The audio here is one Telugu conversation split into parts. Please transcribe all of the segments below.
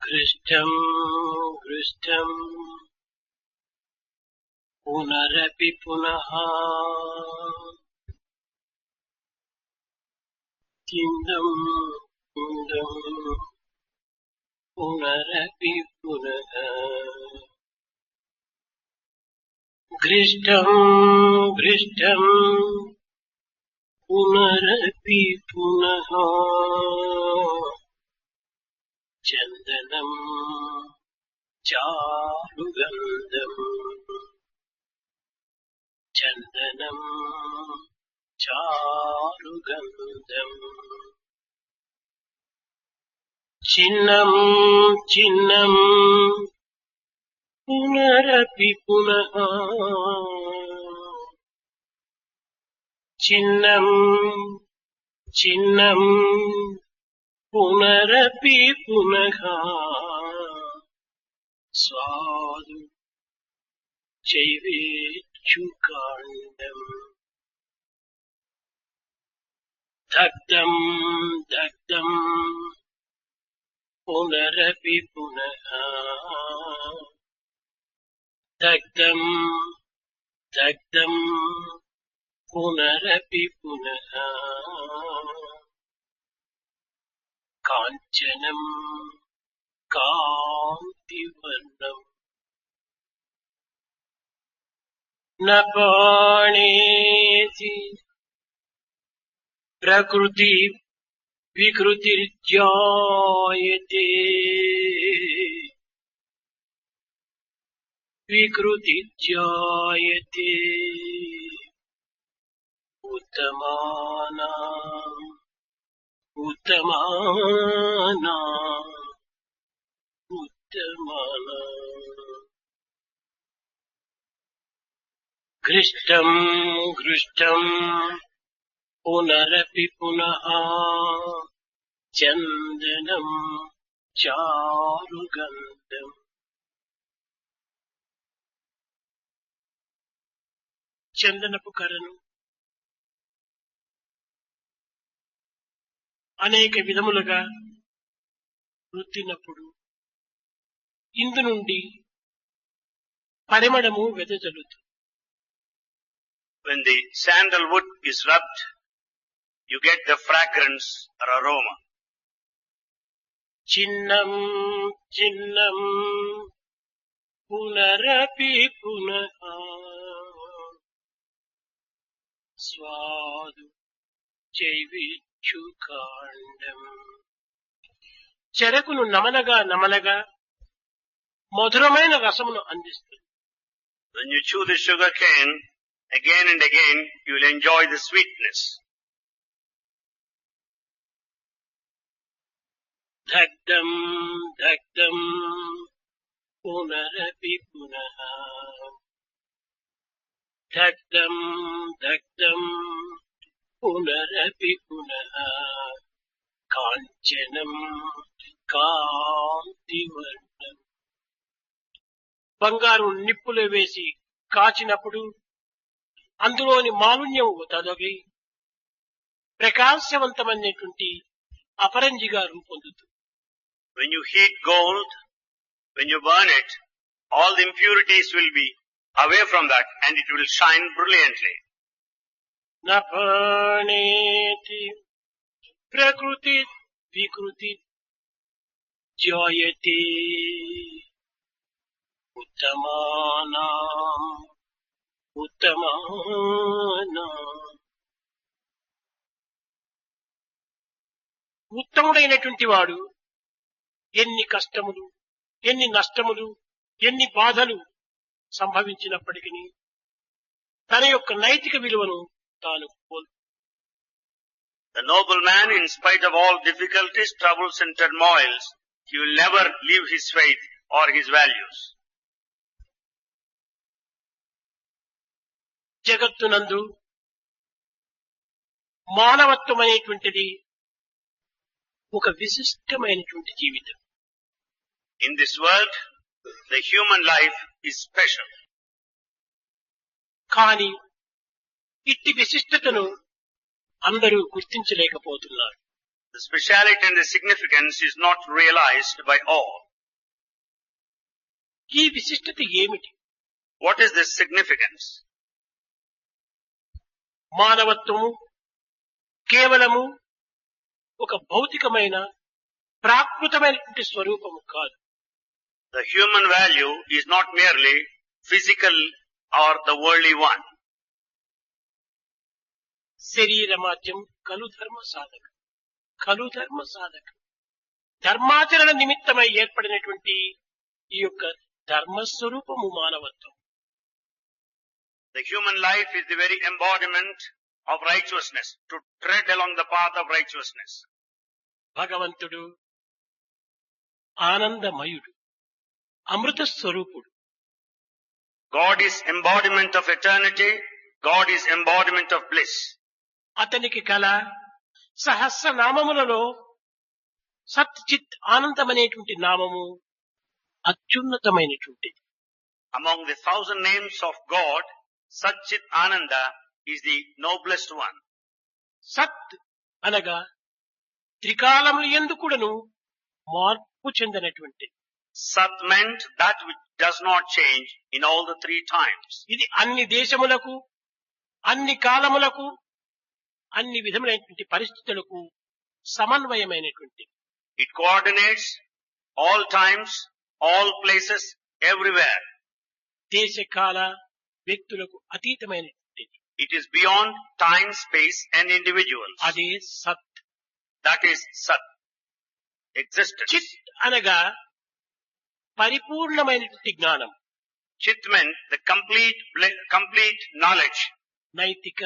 हृष्टं हृष्टं पुनरपि पुनः किन्दं किन्दं पुनरपि पुनः घृष्टं घृष्टं पुनरपि पुनः चन्दनं चारुगन्धं चन्दनं चारुगन्धं चिन्नं चिन्नं पुनरपि पुनः चिन्नं चिन्नं पुनरपि पुनः स्वादु चैवेच्छुकाण्डम् दग्धं दग्धं पुनरपि पुनः दग्धं दग्धं पुनरपि पुनः काञ्चनं कान्तिवर्णम् न पाणेति प्रकृति विकृतिर्जायते विकृतिर्जायते उत्तमानाम् उत्तमानाम् उत्तमानाम् घृष्टं घृष्टं पुनरपि पुनः चन्दनं चारुगन्धम् చందనపు కర్రను అనేక విధములుగా రుద్దినప్పుడు ఇందు నుండి పరిమళము వెదజల్లుతుంది. When the sandalwood is rubbed, you get the fragrance or aroma. చిన్నం చిన్నం పునరపి పునః స్వాదు చైవిచ్చుకాండం. చెరకును నమలగా నమలగా మధురమైన రసమును అందిస్తుంది. When you chew the sugar cane, again and again, you will enjoy the sweetness. దగ్ధం దగ్ధం పునరపి పునః దగ్ధం దగ్ధం పునరపి పునః కాంచనం కాంతివర్ణం. బంగారు నిప్పులు వేసి కాచినప్పుడు అందులోని మాలిన్యం తొలగి ప్రకాశవంతమైనటువంటి అపరంజిగా రూపొందుతుంది. When you heat gold, when you burn it, all the impurities will be away from that and it will shine brilliantly. నపాణేతి ప్రకృతి వికృతి జాయతే ఉత్తమానాం ఉత్తమానాం. ఉత్తముడైనటువంటి వాడు ఎన్ని కష్టములు, ఎన్ని నష్టములు, ఎన్ని బాధలు సంభవించినప్పటికీ తన యొక్క నైతిక విలువను తాను కోల్పోతాడు. The noble man, in spite of all difficulties, troubles and turmoils, he will never leave his faith or his values. జగత్తునందు మానవత్వం అనేటువంటిది ఒక విశిష్టమైనటువంటి జీవితం. In this world, the human life is special. కానీ ఇట్టి విశిష్టతను అందరూ గుర్తించలేకపోతున్నారు. The speciality and the significance is not realized by all. ఈ విశిష్టత ఏమిటి? What is this significance? మానవత్వము కేవలము ఒక భౌతికమైన ప్రాకృతమైనటువంటి స్వరూపము కాదు. The human value is not merely physical or the worldly one. శరీరమాద్యం కలు ధర్మ సాధక, కలు ధర్మ సాధక, ధర్మాచరణ నిమిత్తమై ఏర్పడినటువంటి ఈ యొక్క ధర్మస్వరూపము మానవత్వం. The human life is the very embodiment of righteousness, to tread along the path of righteousness. భగవంతుడు ఆనందమయుడు, అమృత స్వరూపుడు. God is embodiment of eternity. God is embodiment of bliss. అతనికి కల సహస్ర నామములలో సత్ చిత్ ఆనందం అనేటువంటి నామము అత్యున్నతమైనటువంటిది. Among the 1,000 names of God, Satchit Ananda is the noblest one. సత్ అనగా త్రికాలములు యందు కూడాను మార్పు చెందినటువంటి, Sat meant that which does not change in all the three times. ఇది అన్ని దేశములకు, అన్ని కాలములకు, అన్ని విధములైనటువంటి పరిస్థితులకు సమన్వయమైనటువంటి, It coordinates all times, all places, everywhere. దేశకాల వ్యక్తులకు అతీతమైనటువంటి, It is beyond time, space and individuals. అదే సత్. That is Sat. Existence. చిత్ అనగా పరిపూర్ణమైనటువంటి జ్ఞానం. Chit meant the complete knowledge. నైతిక,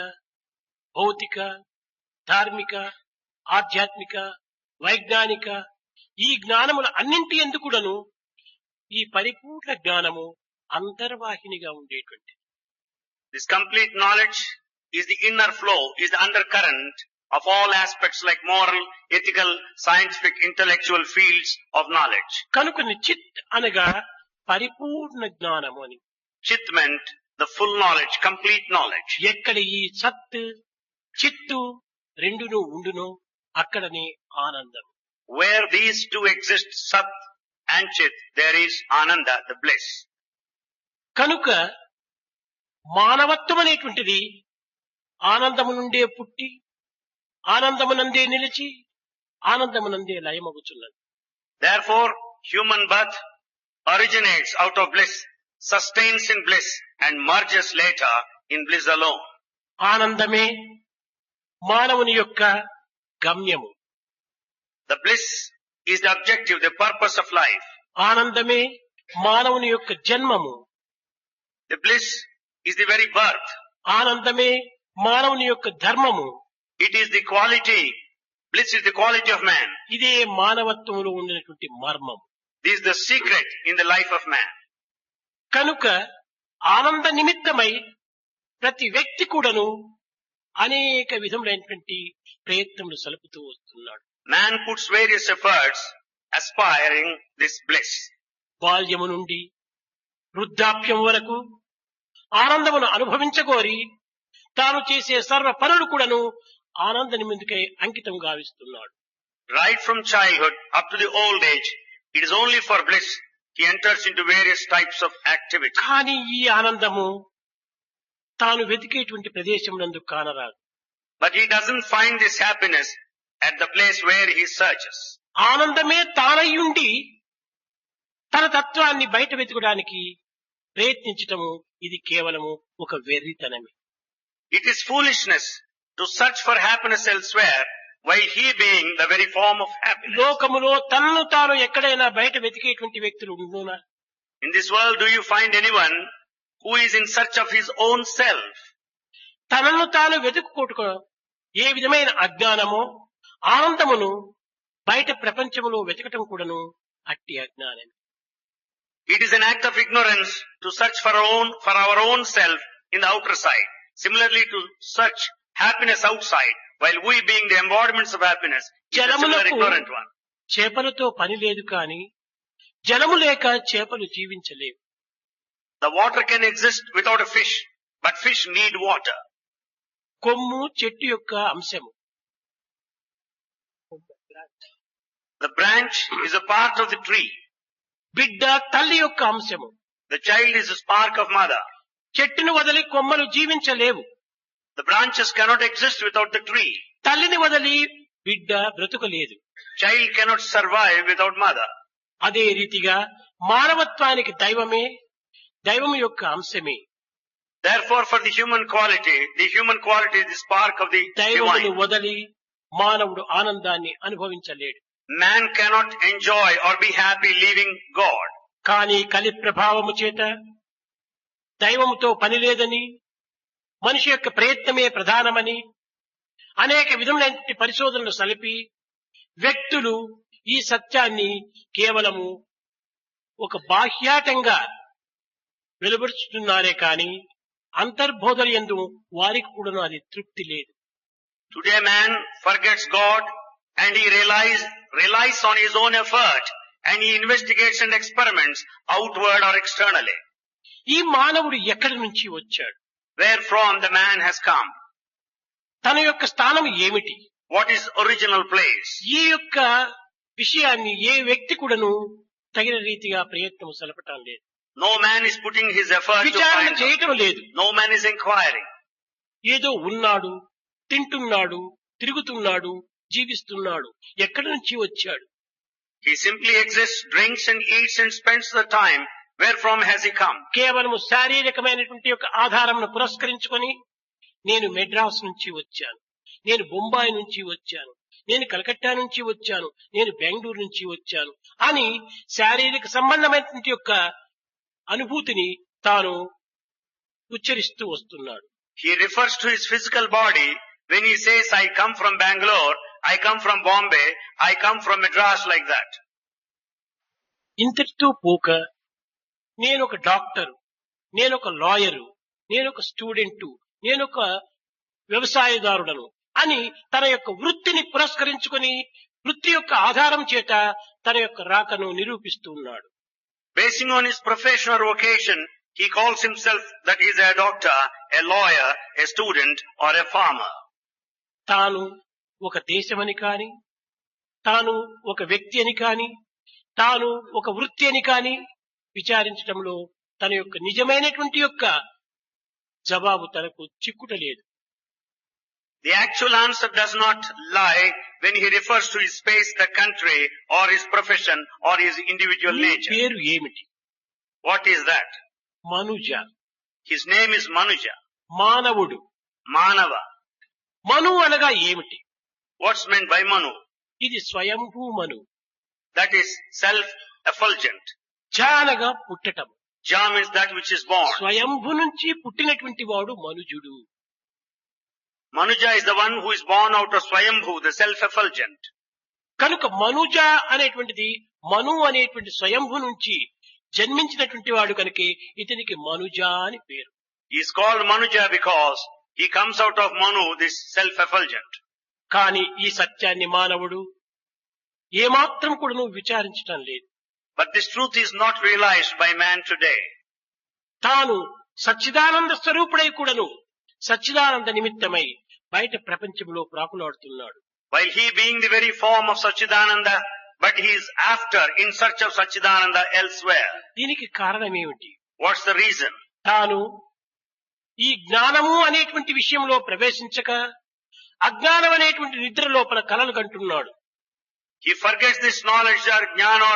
భౌతిక, ధార్మిక, ఆధ్యాత్మిక, వైజ్ఞానిక ఈ జ్ఞానముల అన్నింటి యందు కూడాను ఈ పరిపూర్ణ జ్ఞానము అంతర్వాహినిగా ఉండేటువంటి. This complete knowledge is the inner flow, is the undercurrent of all aspects like moral, ethical, scientific, intellectual fields of knowledge. కనుక చిత్ అనగా పరిపూర్ణ జ్ఞానము అని. Chit meant the full knowledge, complete knowledge. ఎక్కడ ఈ సత్ చిత్తు రెండును ఉండునో అక్కడనే ఆనందం. Where these two exist, Sat and Chit, there is Ananda, the bliss. కనుక మానవత్వం అనేటువంటిది ఆనందము నుండే పుట్టి, ఆనందమునందే నిలిచి, ఆనందమునందే లయమగుచున్నది. Therefore, human birth originates out of bliss, sustains in bliss and merges later in bliss alone. ఆనందమే మానవుని యొక్క గమ్యము. The bliss is the objective, the purpose of life. ఆనందమే మానవుని యొక్క జన్మము. The bliss is the very birth. ఆనందమే మానవుని యొక్క ధర్మము. It is the quality, bliss is the quality of man. ఇదే మానవత్వంలో ఉండినటువంటి మర్మం. This is the secret in the life of man. కనుక ఆనంద నిమిత్తమై ప్రతి వ్యక్తి కూడాను అనేక విధములైనటువంటి ప్రయత్నములు సలుపుతూ వస్తున్నాడు. Man puts various efforts aspiring this bliss. బాల్యము నుండి వృద్ధాప్యం వరకు ఆనందమును అనుభవించగోరి తాను చేసే సర్వ పనులు కూడాను ఆనంద నిమిత్తమై అంకితం గావిస్తున్నాడు. Right from childhood up to the old age, it is only for bliss he enters into various types of activity. కానీ ఈ ఆనందము తాను వెతికేటువంటి ప్రదేశమునందు కానరాదు. But he doesn't find this happiness at the place where he searches. ఆనందమే తానయ్యుండి తన తత్వాన్ని బయట వెతకడానికి ప్రయత్నించటము ఇది కేవలము ఒక వెర్రితనమే. It is foolishness to search for happiness elsewhere while he being the very form of happiness. లోకములో తనను తాను ఎక్కడైనా బయట వెతికేటువంటి వ్యక్తులు ఉండునా? In this world, do you find anyone who is in search of his own self? తనను తాను వెతుక్కోటుకో ఏ విధమైన అజ్ఞానమో ఆనందమును బయట ప్రపంచములో వెతకటం కూడాను అట్టి అజ్ఞానం. It is an act of ignorance to search for our own self in the outer side. Similarly, to search happiness outside, while we being the embodiments of happiness, is a similar ignorant one. చేపలతో పని లేదు కాని జలము లేక చేపలు జీవించలేవు. The water can exist without a fish, but fish need water. కొమ్ము చెట్టు యొక్క అంశము. The branch is a part of the tree. బిడ్డ తల్లి యొక్క అంశము. The child is a spark of mother. చెట్టును వదిలి కొమ్మలు జీవించలేవు. The branches cannot exist without the tree. తల్లిని వదిలి బిడ్డ బ్రతుకలేదు. Child cannot survive without mother. అదే రీతిగా మానవత్వానికి దైవమే, దైవం యొక్క అంశమే. Therefore, for the human quality is the spark of the దైవమును divine. వదిలి మానవుడు ఆనందాన్ని అనుభవించలేడు. Man cannot enjoy or be happy leaving God. కానీ కలి ప్రభావము చేత దైవముతో పని లేదని, మనిషి యొక్క ప్రయత్నమే ప్రధానమని అనేక విధములైన పరిశోధనలు సలిపి వ్యక్తులు ఈ సత్యాన్ని కేవలము ఒక బాహ్యాటంగా వెలువరుచుతున్నారే కాని అంతర్బోధన యందు వారికి కూడా అది తృప్తి లేదు. Today man forgets God and he relies on his own effort and he investigates and experiments outward or externally. ఈ మానవుడు ఎక్కడి నుంచి వచ్చాడు? Where from the man has come? తన యొక్క స్థానం ఏమిటి? What is original place? ఈ యొక్క విషయాన్ని ఏ వ్యక్తి కూడాను తగిన రీతిగా ప్రయత్నం సలపటం లేదు. No man is putting his effort to విచారణ find out. చేయటం లేదు. No man is inquiring. ఏదో ఉన్నాడు, తింటున్నాడు, తిరుగుతున్నాడు, జీవిస్తున్నాడు. ఎక్కడి నుంచి వచ్చాడు? He simply exists, drinks and eats and spends the time. Where from has he come? కేవలము శారీరకమైనటువంటి యొక్క ఆధారంను పురస్కరించుకొని నేను మెడ్రాస్ నుంచి వచ్చాను, నేను బొంబాయి నుంచి వచ్చాను, నేను కలకత్తా నుంచి వచ్చాను, నేను బెంగళూరు నుంచి వచ్చాను అని శారీరక సంబంధమైనటువంటి యొక్క అనుభూతిని తాను ఉచ్చరిస్తూ వస్తున్నాడు. He refers to his physical body when he says, I come from Bangalore, I come from Bombay, I come from Madras, like that. ఇంతటితో పోక నేనొక డాక్టరు, నేనొక లాయరు, నేనొక స్టూడెంటు, నేనొక వ్యవసాయదారుడను అని తన యొక్క వృత్తిని పురస్కరించుకొని వృత్తి యొక్క ఆధారం చేత తన యొక్క రాకను నిరూపిస్తూ ఉన్నాడు. Basing on his profession or vocation, he calls himself that he is a doctor, a lawyer, a student or a farmer. తాను ఒక దేశమని కాని, తాను ఒక వ్యక్తి అని కాని, తాను ఒక వృత్తి అని కాని విచారించడంలో తన యొక్క నిజమైనటువంటి యొక్క జవాబు తనకు చిక్కుటలేదు. The actual answer does not lie when he refers to his space, the country, or his profession, or his individual ఈ nature. పేరు ఏమిటి? What is that? మనుజ. His name is Manuja, మానవుడు. Manava. మను అనగా ఏమిటి? What's meant by Manu? ఇది స్వయంభూ మను. That is self-effulgent. జ అనగా పుట్టటం. Ja means that which is born. స్వయంభూ నుంచి పుట్టినటువంటి వాడు మనుజుడు. Manuja is the one who is born out of Swayambhu, the self-effulgent. కనుక మనుజ అనేటువంటిది మను అనేటువంటి స్వయంభూ నుంచి జన్మించినటువంటి వాడు కనుక ఇతనికి మనుజ అని పేరు. He is called Manuja because he comes out of Manu, this self-effulgent. కానీ ఈ సత్యాన్ని మానవుడు ఏమాత్రం కూడా నువ్వు విచారించటం లేదు. But this truth is not realized by man today. తాను సచ్చిదానంద స్వరూపుడై కూడాను సచ్చిదానంద నిమిత్తమై బయట ప్రపంచంలో ప్రాకులాడుతున్నాడు. While he being the very form of Sachidananda, but he is after, in search of Sachidananda elsewhere. దీనికి కారణం ఏమిటి? What's the reason? తాను ఈ జ్ఞానము అనేటువంటి విషయంలో ప్రవేశించక అజ్ఞానం అనేటువంటి నిద్ర లోపల కలలు కంటున్నాడు. He forgets this knowledge or jnana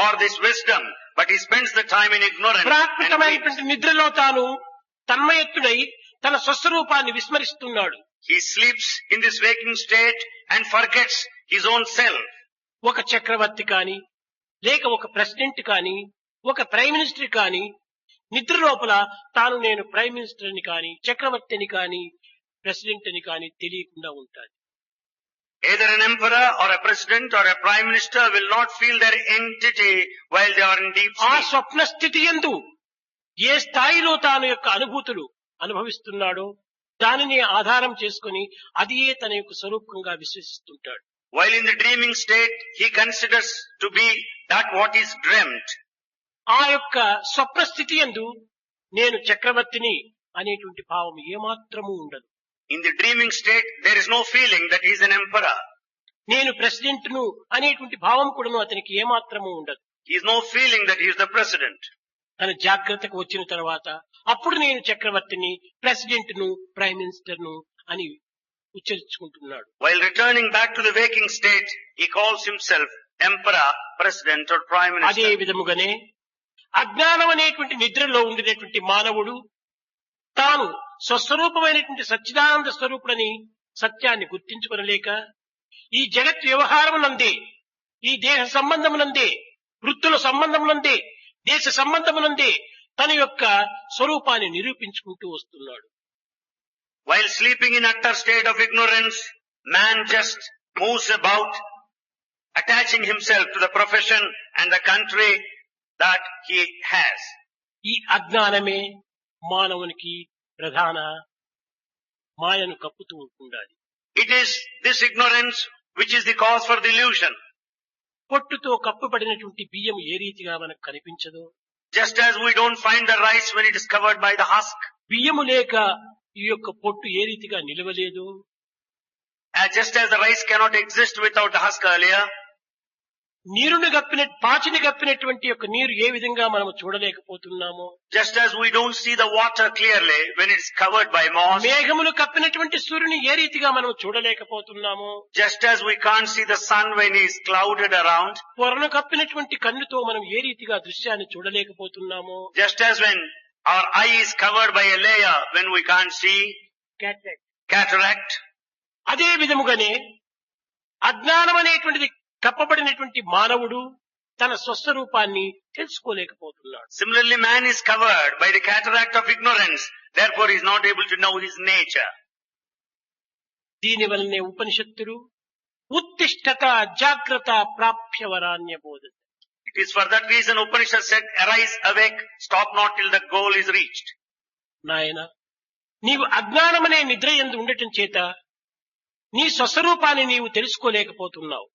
or this wisdom, but he spends the time in ignorance. And ప్రాకృతమైనటువంటి నిద్రలో తాను తన్మయత్తుడై తన స్వస్వరూపాన్ని విస్మరిస్తున్నాడు. he sleeps in this waking state and forgets his own self. ఒక చక్రవర్తి కాని, లేక ఒక ప్రెసిడెంట్ కాని, ఒక ప్రైమ్ మినిస్టర్ కాని నిద్ర లోపల తాను నేను ప్రైమ్ మినిస్టర్ అని కాని, చక్రవర్తి అని కాని, ప్రెసిడెంట్ అని కాని తెలియకుండా ఉంటాడు. Either an emperor or a president or a prime minister will not feel their entity while they are in deep ఆ sleep. స్వప్న స్థితి యందు ఏ స్థాయిలో తాను యొక్క అనుభూతులు అనుభవిస్తున్నాడో దానిని ఆధారం చేసుకుని అదియే తన యొక్క స్వరూపంగా విశ్వసిస్తుంటాడు. While in the dreaming state, he considers to be that what is dreamt. ఆ యొక్క స్వప్న స్థితి యందు నేను చక్రవర్తిని అనేటువంటి భావం ఏమాత్రము ఉండదు. In the dreaming state, there is no feeling that he is an emperor. నేను ప్రెసిడెంట్ ను అనేటువంటి భావం కూడాను అతనికి ఏమాత్రము ఉండదు. He has no feeling that he is the president. తన జాగ్రత్తకు వచ్చిన తర్వాత అప్పుడు నేను చక్రవర్తిని, ప్రెసిడెంట్ ను, ప్రైమ్ మినిస్టర్ ను అని ఉచ్చరించుకుంటున్నాడు. While returning back to the waking state, he calls himself emperor, president or prime అదే minister. విధముగానే అజ్ఞానం అనేటువంటి నిద్రలో ఉండినటువంటి మానవుడు తాను స్వస్వరూపమైనటువంటి సచ్చిదానంద స్వరూపుడని సత్యాన్ని గుర్తించుకొనలేక ఈ జగత్ వ్యవహారమునందే, ఈ దేహ సంబంధమునందే, వృత్తుల సంబంధమునందే, దేశ సంబంధమునందే తన యొక్క స్వరూపాన్ని నిరూపించుకుంటూ వస్తున్నాడు. While sleeping in utter state of ignorance, man just moves about, attaching himself to the profession and the country that he has. ఈ అజ్ఞానమే మానవునికి ప్రధాన మాయను కప్పుతూ ఉండాలి. It is this ignorance which is the cause for delusion. పొట్టుతో కప్పబడినటువంటి బియ్యం ఏ రీతిగా మనకు కనిపించదో, Just as we don't find the rice when it is covered by the husk, బియ్యము లేక ఈ యొక్క పొట్టు ఏ రీతిగా నిలవలేదు, just as the rice cannot exist without the husk earlier, పాచిని కప్పినటువంటి యొక్క నీరు ఏ విధంగా మనం చూడలేకపోతున్నామో, just as we don't see the water clearly when it is covered by moss, మేఘములు కప్పినటువంటి సూర్యుని ఏ రీతిగా మనం చూడలేకపోతున్నామో, just as we can't see the sun when he is clouded around, పొరను కప్పినటువంటి కన్నుతో మనం ఏ రీతిగా దృశ్యాన్ని చూడలేకపోతున్నామో, just as when our eye is covered by a layer when we can't see, cataract, అదే విధముగానే అజ్ఞానం అనేటువంటిది కప్పబడినటువంటి మానవుడు తన స్వస్వరూపాన్ని తెలుసుకోలేకపోతున్నాడు. Similarly, man is covered by the cataract of ignorance, therefore he is not able to know his nature. దీని వలనే ఉపనిషత్తులు ఉత్తిష్ఠత జాగ్రత్త ప్రాప్యవరాన్య బోధ. It is for that reason Upanishad said, arise, awake, stop not till the goal is reached. నాయన, నీవు అజ్ఞానమనే నిద్ర యందు ఉండటం చేత నీ స్వస్వరూపాన్ని నీవు తెలుసుకోలేకపోతున్నావు.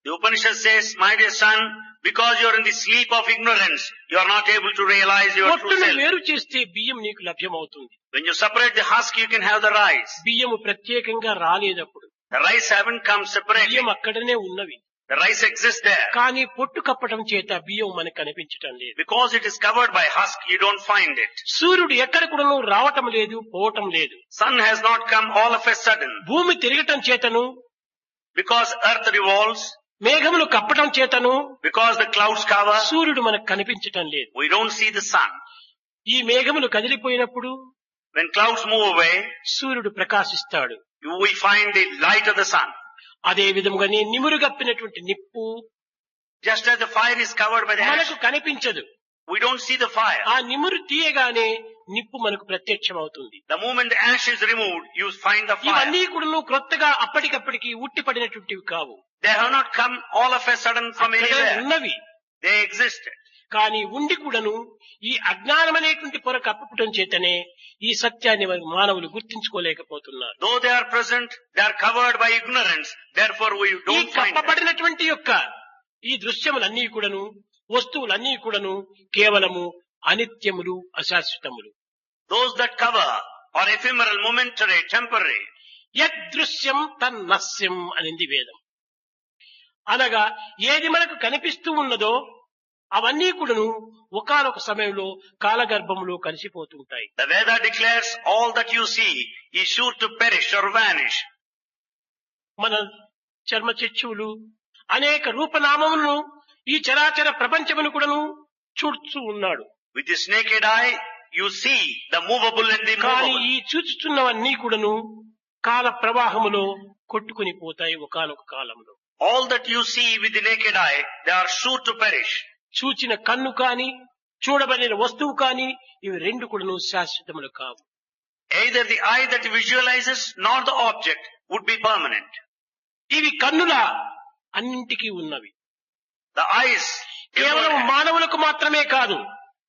The Upanishad says, my dear son, because you are in the sleep of ignorance, you are not able to realize your true పొట్టును self. వేరు చేస్తే బియ్యం నీకు లభ్యమవుతుంది. When you separate the husk, you can have the rice. బియ్యము ప్రత్యేకంగా రాలేదప్పుడు, The rice haven't come separately. బియ్యం అక్కడనే ఉన్నవి. The rice exists there. కానీ పొట్టు కప్పటం చేత బియ్యం మనకు కనిపించటం లేదు. Because it is covered by husk, you don't find it. సూర్యుడు ఎక్కడ కూడాను రావటం లేదు, పోవటం లేదు. Sun has not come all of a sudden. భూమి తిరగటం చేతను, Because earth revolves, మేఘములు కప్పటం చేతను because the clouds cover, సూర్యుడు మనకు కనిపించటం లేదు. we don't see the sun. ఈ మేఘములు కదిలిపోయినప్పుడు When clouds move away, సూర్యుడు ప్రకాశిస్తాడు. we find the light of the sun. అదే విధముగానే నిమురు కప్పినటువంటి నిప్పు Just as the fire is covered by the ash, మనకు కనిపించదు. we don't see the fire. ఆ నిమురు తీయగానే నిప్పు మనకు ప్రత్యక్షమవుతుంది. The moment the ash is removed, you find the fire. ఇవన్నీ కూడా క్రొత్తగా అప్పటికప్పటికి ఉట్టిపడినటువంటివి కావు. They have not come all of a sudden from అక్కడే anywhere. ఉన్నవి. They existed. కానీ ఉండి కూడాను ఈ అజ్ఞానం అనేటువంటి పొర కప్పటం చేతనే ఈ సత్యాన్ని మానవులు గుర్తించుకోలేకపోతున్నారు. Though they are present, they are covered by ignorance. Therefore, we ఈ don't find them. కప్పబడినటువంటి యొక్క ఈ దృశ్యములన్నీ కూడాను, వస్తువులన్నీ కూడాను కేవలము అనిత్యములు, అశాశ్వతములు. Those that cover are ephemeral, momentary, temporary. యదృశ్యం తన్నస్యం అనింది వేదం. అనగా ఏది మనకు కనిపిస్తూ ఉన్నదో అవన్నీ కూడాను ఒకానొక సమయంలో కాలగర్భంలో కలిసిపోతుంటాయి. The Veda declares all that you see is sure to perish or vanish. మన చర్మచక్షువులు అనేక రూపనామములను ఈ చరాచర ప్రపంచమును కూడాను చూస్తూ ఉన్నాడు. With this naked eye, you see the movable and the కానీ immovable. ఈ చూచుతున్నవన్నీ కూడాను కాల ప్రవాహములో కొట్టుకుని పోతాయి ఒకానొక కాలంలో. All that you see with the naked eye, they are sure to perish. చూచిన కన్ను కాని, చూడబడిన వస్తువు కాని, ఇవి రెండు కూడాను శాశ్వతములు కావు. Either the eye that visualizes nor the object would be permanent. ఇవి కన్నుల అన్నింటికీ ఉన్నవి. The eyes, కేవలం మానవులకు మాత్రమే కాదు,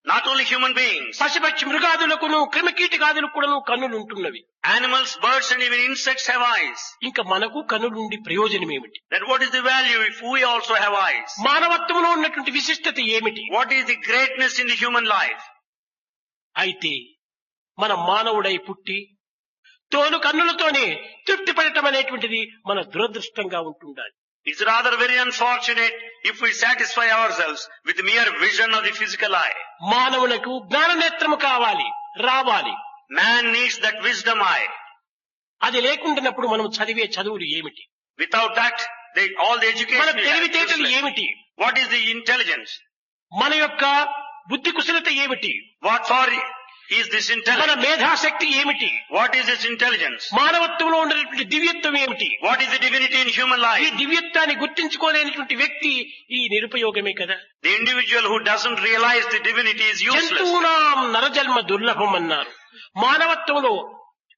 not only human beings, పశుపక్షి మృగాదులకును క్రిమికీటకాదులకు కూడాను కన్నులు ఉంటున్నవి. animals, birds and even insects have eyes. ఇంకా మనకు కన్నుల నుండి ప్రయోజనం ఏమిటి? Then what is the value if we also have eyes? మానవత్వంలో ఉన్నటువంటి విశిష్టత ఏమిటి? What is the greatness in the human life? అయితే మన మానవుడై పుట్టి తోలు కన్నులతోనే తృప్తి పడటం అనేటువంటిది మన దురదృష్టంగా ఉంటుండాలి. It's rather very unfortunate if we satisfy ourselves with mere vision of the physical eye. మానవులకు జ్ఞాననేత్రము కావాలి, రావాలి. Man needs that wisdom eye. అది లేకుండానప్పుడు మనం చదివే చదువులు ఏమిటి? Without that, all the మన education is తెలివితేటలు useless. ఏమిటి? What is the intelligence? మన యొక్క బుద్ధి కుశలత ఏమిటి? What for is this మన intelligence? మేధాశక్తి ఏమిటి? What is this intelligence? మానవత్వంలో ఉన్నటువంటి దివ్యత్వం ఏమిటి? What is the divinity in human ఈ life? దివ్యత్వాన్ని గుర్తించుకోలేనటువంటి వ్యక్తి ఈ నిరుపయోగమే కదా. The individual who doesn't realize the divinity is useless. జంతువునాం నరజన్మ దుర్లభం అన్నారు. మానవత్వంలో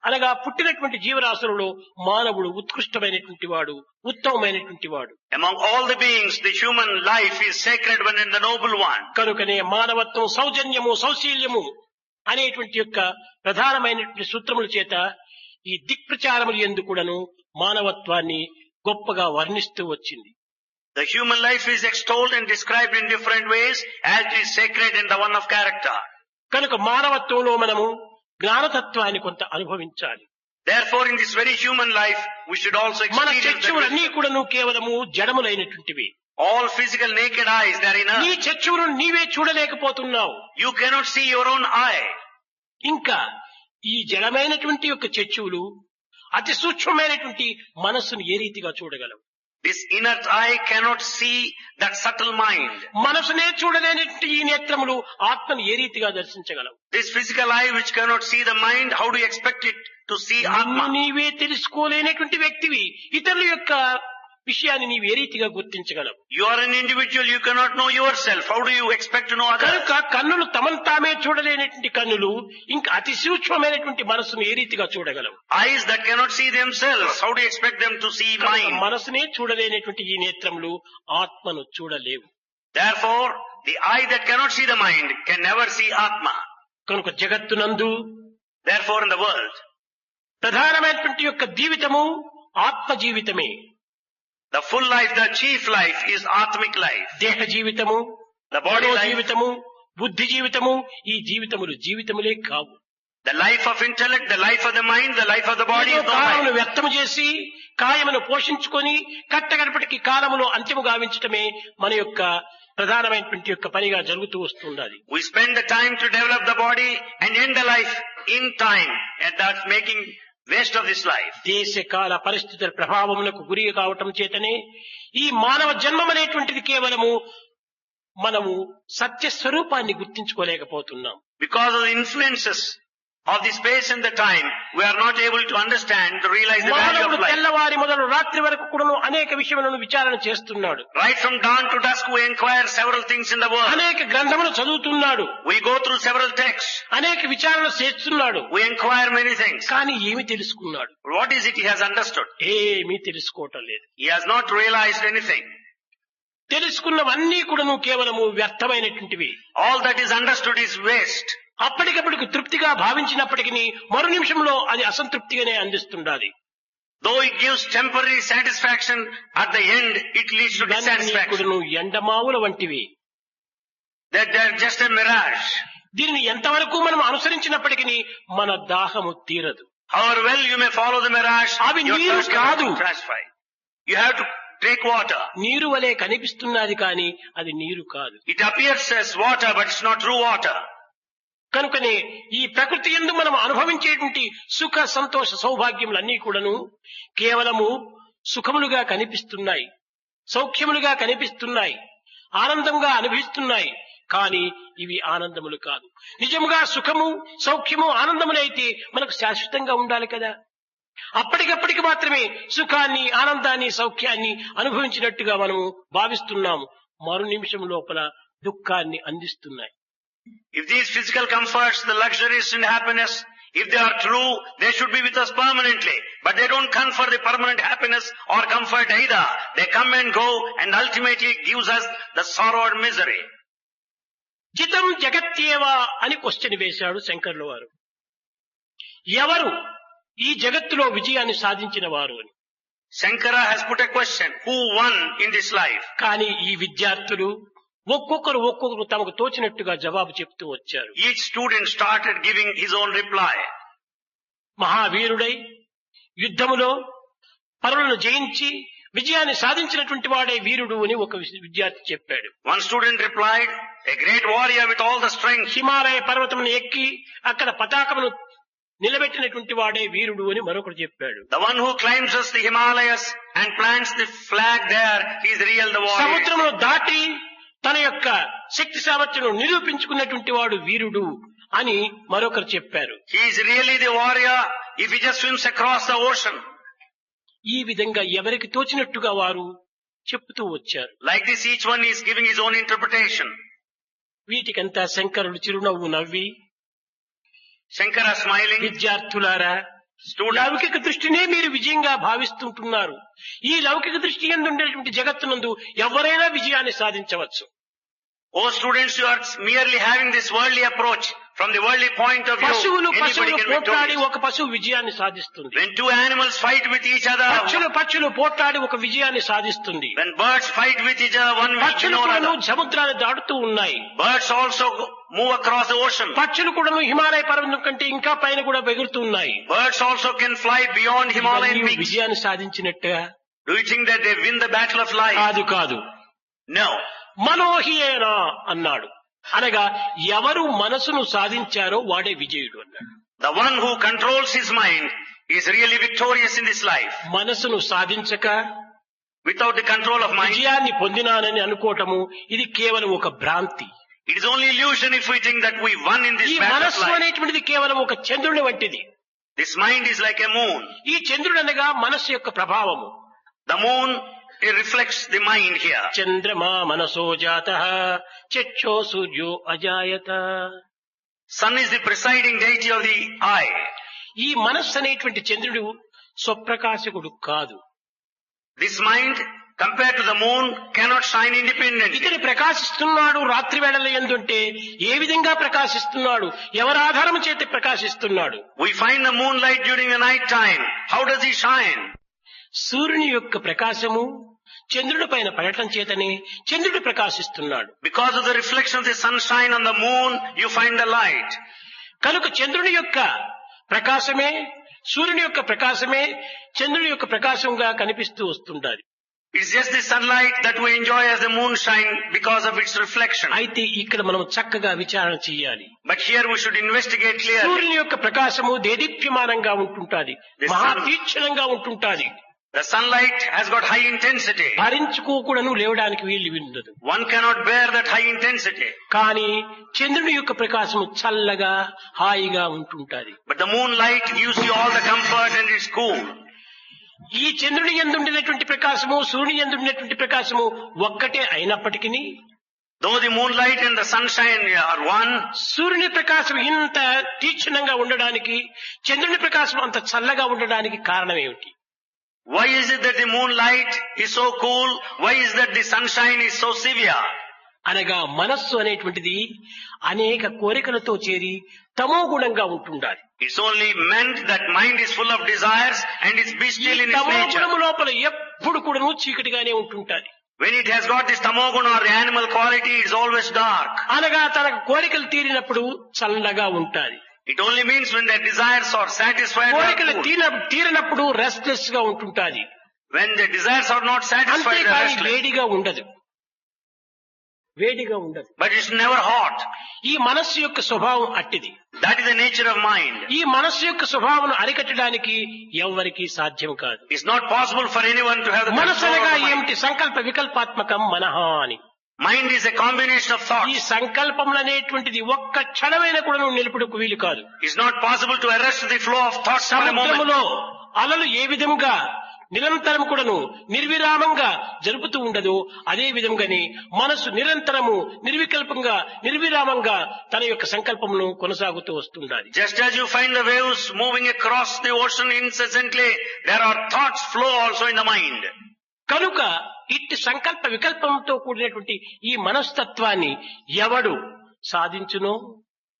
అనగా పుట్టినటువంటి జీవరాశులలో మానవుడు ఉత్కృష్టమైనటువంటి వాడు, ఉత్తమమైనటువంటి వాడు. Among all the beings, the human life is sacred one and the noble one. కనుకనే మానవత్వం సౌజన్యము, సౌశీల్యము అనేటువంటి యొక్క ప్రధానమైనటువంటి సూత్రముల చేత ఈ దిక్ప్రచారములు యందు కూడాను మానవత్వాన్ని గొప్పగా వర్ణిస్తూ వచ్చింది. The human life is extolled and described in different ways as it is sacred and the one of character. కనుక మానవత్వంలో మనము జ్ఞానతత్వాన్ని కొంత అనుభవించాలి. Therefore, in this very human life, we should also మన experience that చక్షువులన్నీ wisdom. కూడాను కేవలము జడములైనటువంటివి. All physical naked eyes, they are in నీ earth. చక్షువులను నీవే చూడలేకపోతున్నావు. You cannot see your own eye. ఇంకా ఈ జడమైనటువంటి యొక్క చక్షువులు అతి సూక్ష్మమైనటువంటి మనస్సును ఏ రీతిగా చూడగలవు? This inert eye cannot see that subtle mind. మనసునే చూడలేనటువంటి ఈ నేత్రములు ఆత్మను ఏ రీతిగా దర్శించగలవు? This physical eye which cannot see the mind, how do you expect it to see నిన్ను Atma? నీవే తెలుసుకోలేనటువంటి వ్యక్తివి ఇతరుల యొక్క విషయాన్ని నీవు ఏ రీతిగా గుర్తించగలవు? You are an individual, you cannot know yourself. How do you expect to know others? కనుక కన్నులు తమను తామే చూడలేనటువంటి కన్నులు ఇంకా అతి సూక్ష్మమైనటువంటి మనసును ఏ రీతిగా చూడగలవు? Eyes that cannot see themselves, how do you expect them to see కనుక mind? మనసునే చూడలేనటువంటి ఈ నేత్రములు ఆత్మను చూడలేవు. Therefore, the eye that cannot see the mind can never see Atma. కనుక జగత్తునందు Therefore, in the world, ప్రధానమైనటువంటి యొక్క జీవితము ఆత్మ జీవితమే. the full life, the chief life is Atmic life. దేహ జీవితము, The body life, జీవితము, బుద్ధి జీవితము ఈ జీవితములు జీవితములే కావు. the life of intellect, the life of the mind, the life of the body ఏదో is no కాలమును life. వ్యర్థము చేసి కాయమును పోషించుకొని కట్టగడపటికి కాలములో అంత్యము గావించటమే మన యొక్క ప్రధానమైనటువంటి యొక్క పనిగా జరుగుతూ వస్తున్నది. We spend the time to develop the body and end the life in time, and that's making waste of this life. దేశ కాల పరిస్థితుల ప్రభావములకు గురి కావటం చేతనే ఈ మానవ జన్మం అనేటువంటిది కేవలము మనము సత్య స్వరూపాన్ని గుర్తించుకోలేకపోతున్నాం. Because of the influences of the space and the time, we are not able to understand, to realize the value మానవుడు of life. తెల్లవారి మొదలు రాత్రి వరకు కూడాను అనేక విషయములను విచారణ చేస్తున్నాడు. Right from dawn to dusk, we inquire several things in the world. అనేక గ్రంథములు చదువుతున్నాడు. We go through several texts. అనేక విచారణ చేస్తున్నాడు. We inquire many things. కానీ ఏమి తెలుసుకున్నాడు? What is it he has understood? ఏమీ తెలుసుకోవటం లేదు. He has not realized anything. తెలుసుకున్నవన్నీ కూడాను కేవలము వ్యర్థమైనటువంటివి. All that is understood is waste. అప్పటికప్పటికి తృప్తిగా భావించినప్పటికీ మరు నిమిషంలో అది అసంతృప్తిగానే అందిస్తుండాలి. Though it gives temporary satisfaction, at the end it leads to dissatisfaction. కూడాను ఎండమావుల వంటివి. That they are just a mirage. దీనిని ఎంతవరకు మనం అనుసరించినప్పటికీ మన దాహము తీరదు. However well you may follow the mirage, అవి your నీరు thirst cannot కాదు. be satisfied. You have to take water. నీరు వలె కనిపిస్తున్నది కానీ అది నీరు కాదు. It appears as water, but it's not true water. కనుకనే ఈ ప్రకృతి యందు మనం అనుభవించేటువంటి సుఖ సంతోష సౌభాగ్యములన్నీ కూడాను కేవలము సుఖములుగా కనిపిస్తున్నాయి, సౌఖ్యములుగా కనిపిస్తున్నాయి, ఆనందంగా అనుభవిస్తున్నాయి. కానీ ఇవి ఆనందములు కాదు. నిజముగా సుఖము, సౌఖ్యము, ఆనందములైతే మనకు శాశ్వతంగా ఉండాలి కదా. అప్పటికప్పటికి మాత్రమే సుఖాన్ని, ఆనందాన్ని, సౌఖ్యాన్ని అనుభవించినట్టుగా మనము భావిస్తున్నాము. మరు నిమిషం లోపల దుఃఖాన్ని అందిస్తున్నాయి. If these physical comforts, the luxuries and happiness, if they are true, they should be with us permanently. But they don't confer the permanent happiness or comfort either. They come and go and ultimately gives us the sorrow and misery. జితం జగత్యేవా అని క్వశ్చన్ వేశాడు శంకర్ల వారు. ఎవరు ఈ జగత్తులో విజయాన్ని సాధించిన వారు అని. Shankara has put a question, who won in this life? కానీ ఈ విద్యార్థులు ఒక్కొక్కరు తమకు తోచినట్టుగా జవాబు చెప్తూ వచ్చారు. Each student started giving his own reply. మహావీరుడై యుద్ధములో పరులను జయించి విజయాన్ని సాధించినటువంటి వాడే వీరుడు అని ఒక విద్యార్థి చెప్పాడు. One student replied, a great warrior with all the strength. Himalaya పర్వతమును ఎక్కి అక్కడ పతాకమును నిలబెట్టినటువంటి వాడే వీరుడు అని మరొకడు చెప్పాడు. The one who climbs the Himalayas and plants the flag there, he is real the warrior. సముద్రమును దాటి తన యొక్క శక్తి సామర్థ్యం నిరూపించుకున్నటువంటి వాడు వీరుడు అని మరొకరు చెప్పారు. He is really the warrior if he just swims across the ocean. ఈ విధంగా ఎవరికి తోచినట్టుగా వారు చెప్తూ వచ్చారు. Like this, each one is giving his own interpretation. వీటికంతా శంకరుడు చిరునవ్వు నవ్వి, Shankara smiling, విద్యార్థులారా, students, లౌకిక దృష్టినే మీరు విజయంగా భావిస్తుంటున్నారు. ఈ లౌకిక దృష్టి యందు ఉండేటువంటి జగత్తునందు ఎవరైనా విజయాన్ని సాధించవచ్చు. oh students, you are merely having this worldly approach. From the worldly point of view, పశువులు anybody can పోట్లాడి victorious. ఒక పశువు విజయాన్ని సాధిస్తుంది. When two animals fight with each other, పక్షులు పోట్లాడి ఒక విజయాన్ని సాధిస్తుంది. when birds fight with each other, one will win పక్షులు over కూడాను another. సముద్రాన్ని దాటుతూ ఉన్నాయి. Birds also move across the ocean. పక్షులు కూడాను హిమాలయ పర్వతం కంటే ఇంకా పైన కూడా ఎగురుతూ ఉన్నాయి. Birds also can fly beyond Himalayan ఇవన్నీ peaks. విజయాన్ని సాధించినట్టుగా Do you think that they win the battle of life? కాదు. No. మనోహియేనా అన్నాడు. అనగా ఎవరు మనసును సాధించారో వాడే విజయుడు అన్నాడు. The one who controls his mind is really victorious in this life. మనసును సాధించక Without the control of mind, విజయాన్ని పొందినానని అనుకోవటము ఇది కేవలం ఒక భ్రాంతి. it is only illusion if we think that we won in ఈ this battle of మనస్సు life. అనేటువంటిది కేవలం ఒక చంద్రుని వంటిది. This mind is like a moon. ఈ చంద్రుడు అనగా మనస్సు యొక్క ప్రభావము. The moon, it reflects the mind here. చంద్రమా మనసో జాతః చక్షో సూర్యో అజాయత. Sun is the presiding deity of the eye. ఈ మనస్సు అనేటువంటి చంద్రుడు స్వప్రకాశకుడు కాదు. This mind, compared to the moon, cannot shine independently. ఇతడు ప్రకాశిస్తున్నాడు రాత్రి వేళల యందుంటే ఏ విధంగా ప్రకాశిస్తున్నాడు, ఎవరి ఆధారం చేత ప్రకాశిస్తున్నాడు? We find the moonlight during the night time. How does he shine? సూర్యుని యొక్క ప్రకాశము చంద్రుడి పైన పడటం చేతనే చంద్రుడు ప్రకాశిస్తున్నాడు. Because of the reflection of the sunshine on the moon, you find the light. కనుక చంద్రుని యొక్క ప్రకాశమే సూర్యుని యొక్క ప్రకాశమే చంద్రుని యొక్క ప్రకాశంగా కనిపిస్తూ వస్తుండాలి. It's just the sunlight that we enjoy as the moonshine because of its reflection. అయితే ఇక్కడ మనం చక్కగా విచారణ చేయాలి. But here we should investigate clearly. సూర్యుని యొక్క ప్రకాశము దేదీప్యమానంగా ఉంటుంటాది, మహాతీక్షణంగా ఉంటుంటాది. The sunlight has got high intensity. భరించుకోకూడను లేవడానికి వీలు ఉండదు. One cannot bear that high intensity. కానీ చంద్రుని యొక్క ప్రకాశము చల్లగా హాయిగా ఉంటుంటాది. But the moonlight gives you all the comfort and it's cool. ఈ చంద్రుని యందు ఉండినటువంటి ప్రకాశము సూర్యుని యందు ఉండినటువంటి ప్రకాశము ఒక్కటే అయినప్పటికీ Though the moonlight and the sunshine are one, సూర్యుని ప్రకాశం ఇంత తీక్షణంగా ఉండడానికి చంద్రుని ప్రకాశం అంత చల్లగా ఉండడానికి కారణం ఏమిటి? why is it that the moonlight is so cool? Why is that the sunshine is so severe? అనగా మనస్సు అనేటువంటిది అనేక కోరికలతో చేరి తమో గుణంగా ఉంటుండాలి. It's only meant that mind is full of desires and is ఈ bestial in its తమో nature. గుణము లోపల ఎప్పుడు కూడాను చీకటిగానే ఉంటుంటాది. When it has got this tamoguna or the animal quality, it's always dark. అనగా తన కోరికలు తీరినప్పుడు చల్లగా ఉంటాది. It only means when their desires are satisfied, they are కోరికలు cool. తీరినప్పుడు రెస్ట్లెస్ గా ఉంటుంటాది. When the desires are not satisfied, they are అంతేకాని restless. వేడిగా ఉండదు. But it's never hot. ఈ మనస్సు యొక్క స్వభావం అట్టిది. That is the nature of mind. ఈ మనస్సు యొక్క స్వభావం అరికట్టడానికి ఎవ్వరికీ సాధ్యం కాదు. It's not possible for anyone to have the మనస్సు control అనగా of the mind. ఏమిటి? సంకల్ప వికల్పాత్మకం మనః అని. Mind is a combination of ఈ thoughts. సంకల్పములు అనేటువంటిది ఒక్క క్షణమైన కూడా నువ్వు నిలుపుటకు వీలు కాదు. It's not possible to arrest the flow of thoughts for a moment. సముద్రములో అలలు ఏ విధంగా నిరంతరం కూడాను నిర్విరామంగా జరుపుతూ ఉండదు, అదే విధంగానే మనసు నిరంతరము నిర్వికల్పంగా నిర్విరామంగా తన యొక్క సంకల్పమును కొనసాగుతూ వస్తుండాలి. Just as you find the waves moving across the ocean incessantly, there are thoughts flow also in the mind. కనుక ఇట్టి సంకల్ప వికల్పంతో కూడినటువంటి ఈ మనస్తత్వాన్ని ఎవడు సాధించునో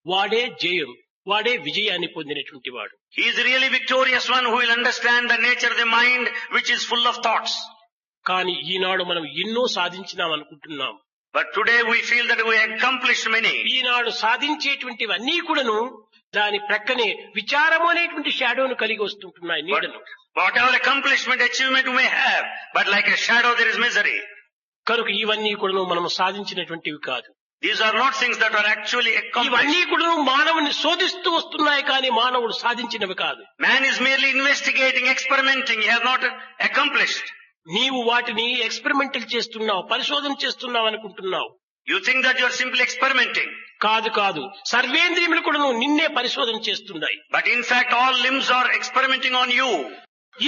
వాడే జయం, వాడే విజయాన్ని పొందినటువంటి వాడు. He is the really victorious one who will understand the nature of the mind which is full of thoughts. కానీ ఈనాడు మనం ఎన్నో సాధించినాం అనుకుంటున్నాం. But today we feel that we accomplished many. ఈనాడు సాధించేటువంటివన్నీ కూడాను దాని ప్రక్కనే విచారము అనేటువంటి షాడోను కలిగి వస్తుంటున్నాయి, నీడను. Whatever accomplishment, achievement you may have, but like a shadow there is misery. కనుక ఇవన్నీ కూడా మనం సాధించినటువంటివి కాదు. These are not things that are actually accomplished. ఇవన్నీ కూడా మానవుని శోధిస్తూ వస్తున్నాయి కానీ మానవుడు సాధించినవి కాదు. Man is merely investigating, experimenting. He has not accomplished. నీవు వాటిని ఎక్స్పెరిమెంటల్ చేస్తున్నావు, పరిశోధన చేస్తున్నావు అనుకుంటున్నావు. You think that you are simply experimenting. కాదు కాదు, సర్వేంద్రియములు కూడా నిన్నే పరిశోధన చేస్తున్నాయి. But in fact all limbs are experimenting on you.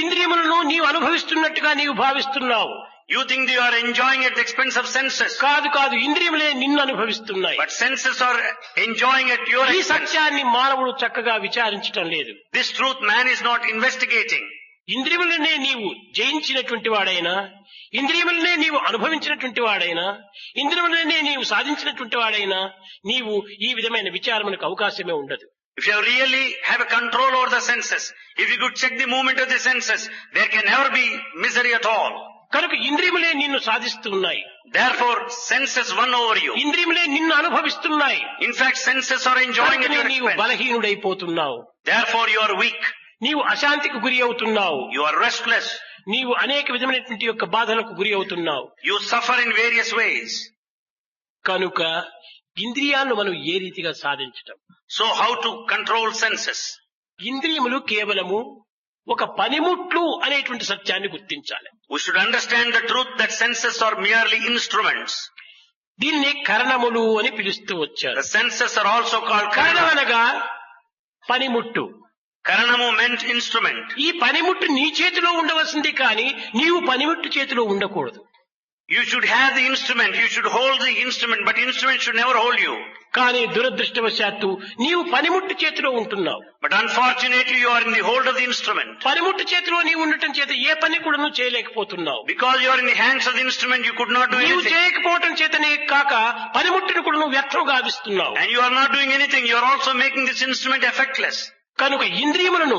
ఇంద్రియములను నీవు అనుభవిస్తున్నట్టుగా నీవు భావిస్తున్నావు. You think you are enjoying at the expense of senses. కాదు కాదు, ఇంద్రియములే నిన్ను అనుభవిస్తున్నాయి. But senses are enjoying at your ఈ expense. సత్యాన్ని మానవుడు చక్కగా విచారించటం లేదు. This truth man is not investigating. ఇంద్రియములనే నీవు జయించినటువంటి వాడైనా, ఇంద్రియములనే నీవు అనుభవించినటువంటి వాడైనా, ఇంద్రియములనే నీవు సాధించినటువంటి వాడైనా నీవు ఈ విధమైన విచారములకు అవకాశమే ఉండదు. If you really have a control over the senses, if you could check the movement of the senses, there can never be misery at all. కనుక ఇంద్రియములే నిన్ను సాధిస్తున్నాయి. Therefore senses won over you. ఇంద్రియములే నిన్ను అనుభవిస్తున్నాయి. In fact senses are enjoying at కనుకనే your నీవు expense. బలహీనుడైపోతున్నావు. Therefore you are weak. నీవు అశాంతికి గురి అవుతున్నావు. You are restless. నీవు అనేక విధమైనటువంటి యొక్క బాధలకు గురి అవుతున్నావు. You suffer in various ways. కనుక ఇంద్రియాలను మనం ఏ రీతిగా సాధించటం? So how to control senses? ఇంద్రియములు కేవలము ఒక పనిముట్లు అనేటువంటి సత్యాన్ని గుర్తించాలి. We should understand the truth that senses are merely instruments. దీన్ని కరణములు అని పిలుస్తూ వచ్చారు. The senses are also called Karanam karanam. అనగా పనిముట్టు. Karanamu meant instrument. ఈ పనిముట్టు నీ చేతిలో ఉండవలసింది కానీ నీవు పనిముట్టు చేతిలో ఉండకూడదు. You should have the instrument, you should hold the instrument, but instrument should never hold you. కానీ దురదృష్టవశాత్తు నీవు పనిముట్టు చేతిలో ఉంటున్నావు. But unfortunately you are in the hold of the instrument. పనిముట్టు చేతిలో నీవు ఉండటం చేత ఏ పని కూడా నువ్వు చేయలేకపోతున్నావు. Because you are in the hands of the instrument, you could not do నీవు anything. చేయకపోవటం చేతనే కాక పనిముట్టును కూడా నువ్వు వ్యర్థం గావిస్తున్నావు. And you are not doing anything, you are also making this instrument effectless. కనుక ఇంద్రియములను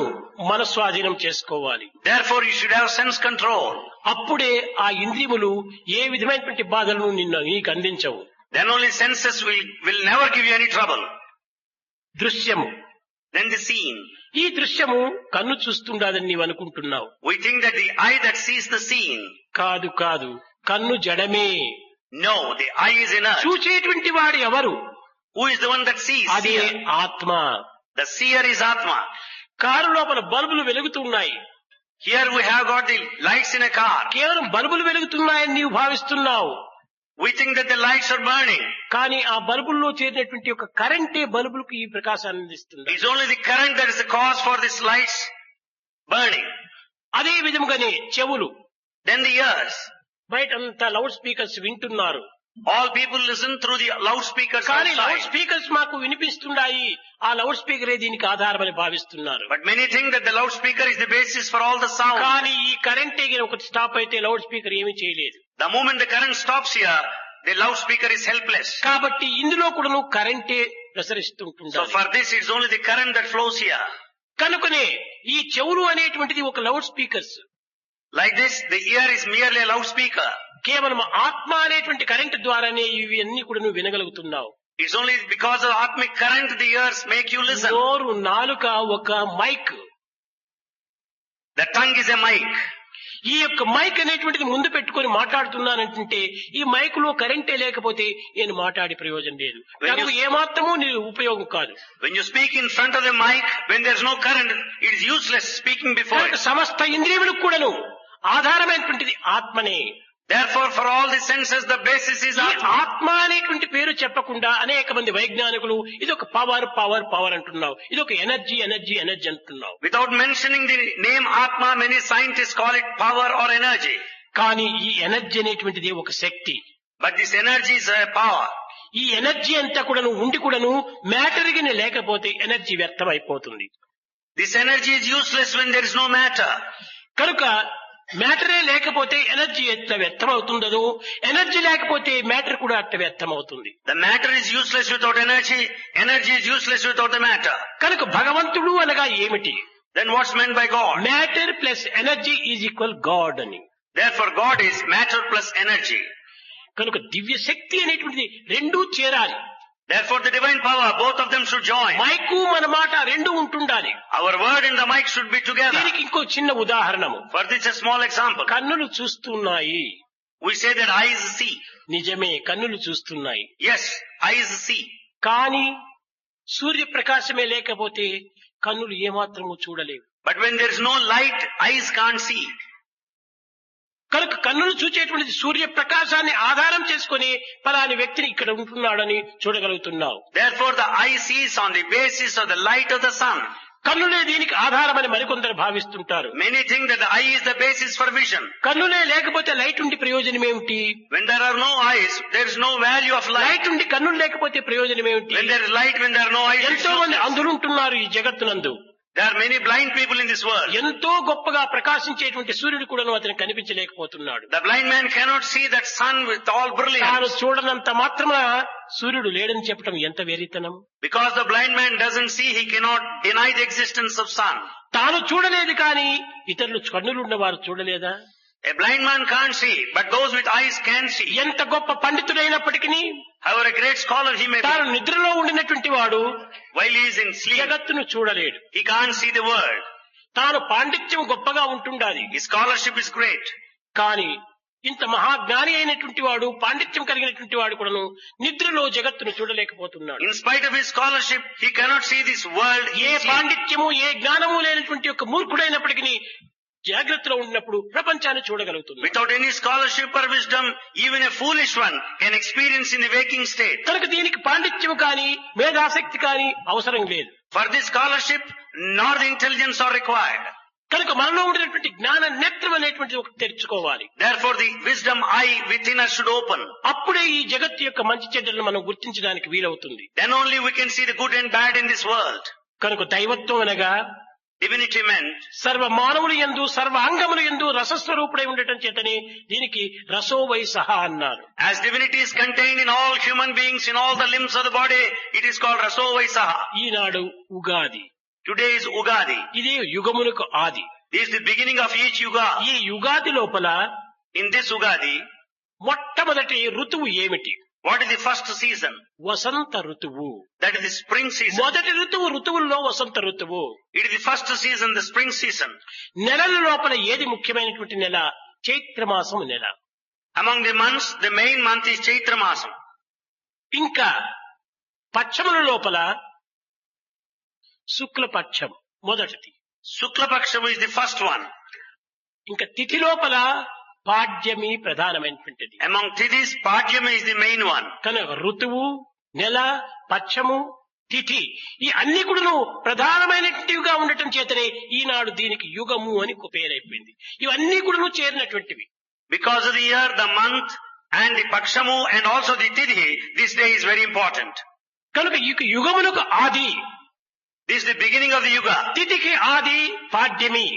మన స్వాధీనం చేసుకోవాలి. Therefore you should have sense control. అప్పుడే ఆ ఇంద్రియములు ఏ విధమైనటువంటి బాధలను నీకు అందించవు. Then only senses will never give you any trouble. దృశ్యము. Then the scene. ఈ దృశ్యము కన్ను చూస్తుండదని నీవు అనుకుంటున్నావు. We think that the eye that sees the scene. కాదు కాదు, కన్ను జడమే. No, the eye is inert. చూచేటువంటి వాడు ఎవరు? Who is the one that sees? అదే Seer. ఆత్మ. The seer is Atma. Car లోపల బల్బులు వెలుగుతున్నాయి. Here we have got the lights in a car. కేవలం బల్బులు వెలుగుతున్నాయని నీవు భావిస్తున్నావు. We think that the lights are burning. కానీ ఆ బల్బుల్లో చేరినటువంటి ఒక కరెంటే బల్బులకు ఈ ప్రకాశాన్ని అందిస్తుంది. It's only the current that is the cause for these lights burning. అదే విధముగానే చెవులు. Then the ears. బయట అంతా లౌడ్ స్పీకర్స్ వింటున్నారు. All people listen through the loudspeakers కానీ లౌడ్ outside. స్పీకర్స్ మాకు వినిపిస్తున్నాయి, ఆ లౌడ్ స్పీకరే దీనికి ఆధారమని భావిస్తున్నారు. But many think that the loudspeaker is the basis for all the sound. కానీ ఈ కరెంటే ఒకటి స్టాప్ అయితే లౌడ్ స్పీకర్ ఏమీ చేయలేదు. The moment the current stops here, the loudspeaker is helpless. కాబట్టి ఇందులో కూడా నువ్వు కరెంటే ప్రసరిస్తుంటుంది. So for this, it's only the current that flows here. కనుకనే ఈ చెవులు అనేటువంటిది ఒక loud speakers. Like this, the ear is merely a loudspeaker. కేవలం ఆత్మ అనేటువంటి కరెంట్ ద్వారానే ఇవి అన్ని కూడా నువ్వు వినగలుగుతున్నావు. It's only because of atmic current the ears make you listen. నోరు, నాలుక ఒక mic. The tongue is a mic. ఈ యొక్క మైక్ అనేటువంటిది ముందు పెట్టుకొని మాట్లాడుతున్నానంటే ఈ మైక్ లో కరెంటే లేకపోతే నేను మాట్లాడే ప్రయోజనం లేదు. నాకు ఏమాత్రమూ నీకు ఉపయోగం కాదు. When you speak in front of the mic, when there's no current, it is useless speaking before it. సమస్త ఇంద్రియములకు కూడాను ఆధారమైనటువంటిది ఆత్మనే. Therefore, for all the senses, the basis is ఈ Atma. ఆత్మ అనేటువంటి పేరు చెప్పకుండా అనేక మంది వైజ్ఞానికులు ఇదొక పవర్ పవర్ పవర్ అంటున్నావు, ఇదొక ఎనర్జీ ఎనర్జీ ఎనర్జీ అంటున్నావు. Without mentioning the name Atma, many scientists call it power or energy. కానీ ఈ ఎనర్జీ అనేటువంటిది ఒక శక్తి. But this energy is a power. ఈ ఎనర్జీ అంతా కూడాను ఉండి కూడాను మ్యాటర్ గిని లేకపోతే ఎనర్జీ వ్యర్థం అయిపోతుంది. This energy is useless when there is no matter. కనుక మ్యాటరే లేకపోతే ఎనర్జీ ఎట్లా వ్యర్థం అవుతుందో, ఎనర్జీ లేకపోతే మ్యాటర్ కూడా అట్లా వ్యర్థం అవుతుంది. The matter is useless without energy. Energy is useless without the matter. కనుక భగవంతుడు అనగా ఏమిటి? Then what's meant by God? Matter plus energy is equal God అని. Therefore, God is matter plus energy. కనుక దివ్య శక్తి అనేటువంటిది రెండూ చేరాలి. Therefore the divine power, both of them should join. Mike మన మాట రెండు ఉంటుండాలి. Our word and the mic should be together. దీనికి ఇంకో చిన్న ఉదాహరణము. For this a small example. కన్నులు చూస్తున్నాయి. We say that eyes see. నిజమే, కన్నులు చూస్తున్నాయి. Yes, eyes see. కానీ సూర్యప్రకాశమే లేకపోతే కన్నులు ఏమాత్రము చూడలేవు. But when there is no light, eyes can't see. కనుక కన్నులు చూచేటువంటి సూర్యప్రకాశాన్ని ఆధారం చేసుకుని ఫలాని వ్యక్తిని ఇక్కడ ఉంటున్నాడని చూడగలుగుతున్నావు. Therefore the eye sees on the basis of the light of the sun. కన్నులే దీనికి ఆధారమని మరికొందరు భావిస్తుంటారు. Many think that the eye is the basis for vision. కన్నులే లేకపోతే లైట్ ఉండి ప్రయోజనం ఏమిటి? When there are no eyes, there is no value of light. Light ఉండి కన్నులు లేకపోతే ప్రయోజనం ఏమిటి? When there is light, when there are no eyes, ఎంతో మంది అందులుంటున్నారు ఈ జగత్తునందు. there are many blind people in this world. ఎంతో గొప్పగా ప్రకాశించేటువంటి సూర్యుడు కూడాను అతను కనిపించలేకపోతున్నాడు. The blind man cannot see that sun with all తాను brilliance. చూడనంత మాత్రమే సూర్యుడు లేడని చెప్పడం ఎంత వెరితనం. Because the blind man doesn't see, he cannot deny the existence of sun. తాను చూడలేదు కానీ ఇతరులు కన్నులున్న వారు చూడలేదా? A blind man can't see, but those with eyes can see. ఎంత గొప్ప పండితుడైనప్పటికీ However a great scholar he may be, తాను నిద్రలో ఉండినటువంటి వాడు while he is in sleep, జగత్తును చూడలేడు. he can't see the world. తాను పాండిత్యం గొప్పగా ఉంటుండాలి. His scholarship is great. కానీ ఇంత మహాజ్ఞాని అయినటువంటి వాడు, పాండిత్యం కలిగినటువంటి వాడు కూడాను నిద్రలో జగత్తును చూడలేకపోతున్నాడు. In spite of his scholarship, he cannot see this world. ఏ పాండిత్యము ఏ జ్ఞానము లేనటువంటి ఒక మూర్ఖుడైనప్పటికీ జాగ్రత్తలో ఉన్నప్పుడు ప్రపంచాన్ని చూడగలుగుతున్నాడు. Without any scholarship or wisdom, even a foolish one can experience in the waking state. కనుక దీనికి పాండిత్యం కానీ మేధాశక్తి కానీ అవసరం లేదు. For this scholarship, nor the intelligence are required. కనుక మనలో ఉండినటువంటి జ్ఞాన నేత్రం అనేటువంటిది ఒకటి తెరుచుకోవాలి. Therefore the wisdom eye within us should open. అప్పుడే ఈ జగత్తు యొక్క మంచి చెడ్డలను మనం గుర్తించడానికి వీలవుతుంది. Then only we can see the good and bad in this world. కనుక దైవత్వం అనగా Divinity meant సర్వ మానవులు యందు సర్వ అంగములు యందు రసస్వరూపుడై ఉండటం చేతనే దీనికి రసో వై సహ అన్నారు. as divinity is contained in all human beings, in all the limbs of the body, it is called Raso Vaisaha. Eenadu Ugadi. Today is Ugadi. ఇది యుగములకు ఆది. This is the beginning of each yuga. ఈ యుగాది లోపల In this Ugadi, మొట్టమొదటి ఋతువు ఏమిటి? what is the first season? వసంత ఋతువు. That is the spring season. మొదటి ఋతువుల్లో వసంత ఋతువు. It is the first season, the spring season. నెలల లోపల ఏది ముఖ్యమైనటువంటి నెల? చైత్రమాసం నెల. Among the months, the main month is Chaitra Masam. ఇంకా పక్షముల లోపల శుక్లపక్షం మొదటిది. Shukla Paksham is the first one. ఇంకా తిథి లోపల పాడ్యమి ప్రధానమైనటువంటిది. Among Tithis, Padyama is the main one. కనుక ఋతువు, నెల, పక్షము, తిథి ఈ అన్ని కూడాను ప్రధానమైనటువంటివిగా ఉండటం చేతనే ఈనాడు దీనికి యుగము అని పేరైపోయింది. ఇవన్నీ కూడాను చేరినటువంటివి. Because of the year, the month, and the Pakshamu, and also the Tithi, this day is very important. కనుక ఈ యుగములకు ఆది. This is the beginning of the Yuga. తిథికి ఆది పాడ్యమి.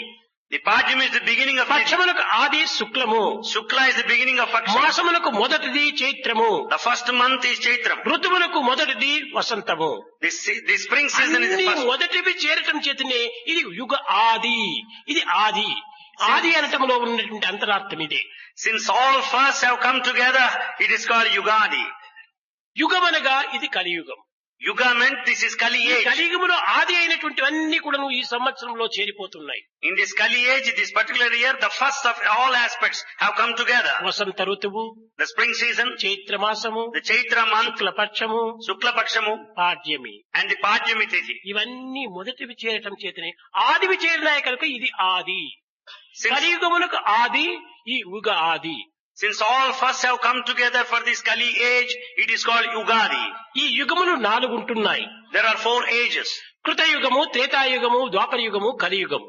The Padyam is the beginning of Tithi. పక్షములకు ఆది శుక్లము. Shukla is the beginning of Paksham. మాసములకు మొదటిది చైత్రము. The first month is Chaitram. ఋతువులకు మొదటిది వసంతము. The spring season is the అన్ని first. మొదటివి చేరటం చేతనే ఇది యుగ ఆది. ఇది ఆది. ఆది అనటంలో ఉన్నటువంటి అంతరార్థం ఇదే. Since all firsts have come together, it is called Yugadi. యుగమనగా ఇది కలియుగం. Yuga meant this is Kali ఈ age. కలియుగములో ఆది అయినటువంటి అన్ని కూడాను ఈ సంవత్సరంలో చేరిపోతున్నాయి. In this Kali age, this particular year, the first of all aspects have come together. వసంత ఋతువు, The spring season, చైత్రమాసము, the Chaitra month, శుక్లపక్షము, Shukla Pakshamu, పాడ్యమి and the Padyami Tithi. ఇవన్నీ మొదటివి చేరటం చేతనే ఆదివి చేరినాయి కనుక ఇది ఆది. Since, కలియుగములకు ఆది ఈ యుగ ఆది. since all firsts have come together for this Kali age, it is called Yugadi. ఈ యుగములు 4 ఉంటున్నాయి. There are 4 ages. కృతయుగము, త్రేతాయుగము, ద్వాపరయుగము, కలియుగము.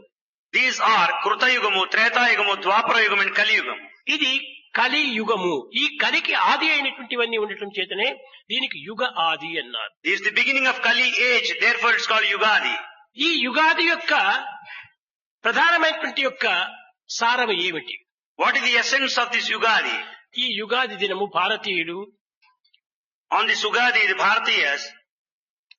These are Kruta Yugamu, Treta Yugamu, Dwapara Yugam and Kali Yugam. ఇది కలియుగము. ఈ కలికి ఆది అయినటువంటివన్నీ ఉండటం చేతనే దీనికి యుగ ఆది అన్నారు. This is the beginning of Kali age, therefore it's called Yugadi. ఈ యుగాది యొక్క ప్రధానమైనటువంటి యొక్క సారం ఏమిటి? What is the essence of this Yugadi? ఈ యుగాది దినము భారతీయుడు On this Yugadi, the Bharatiyas,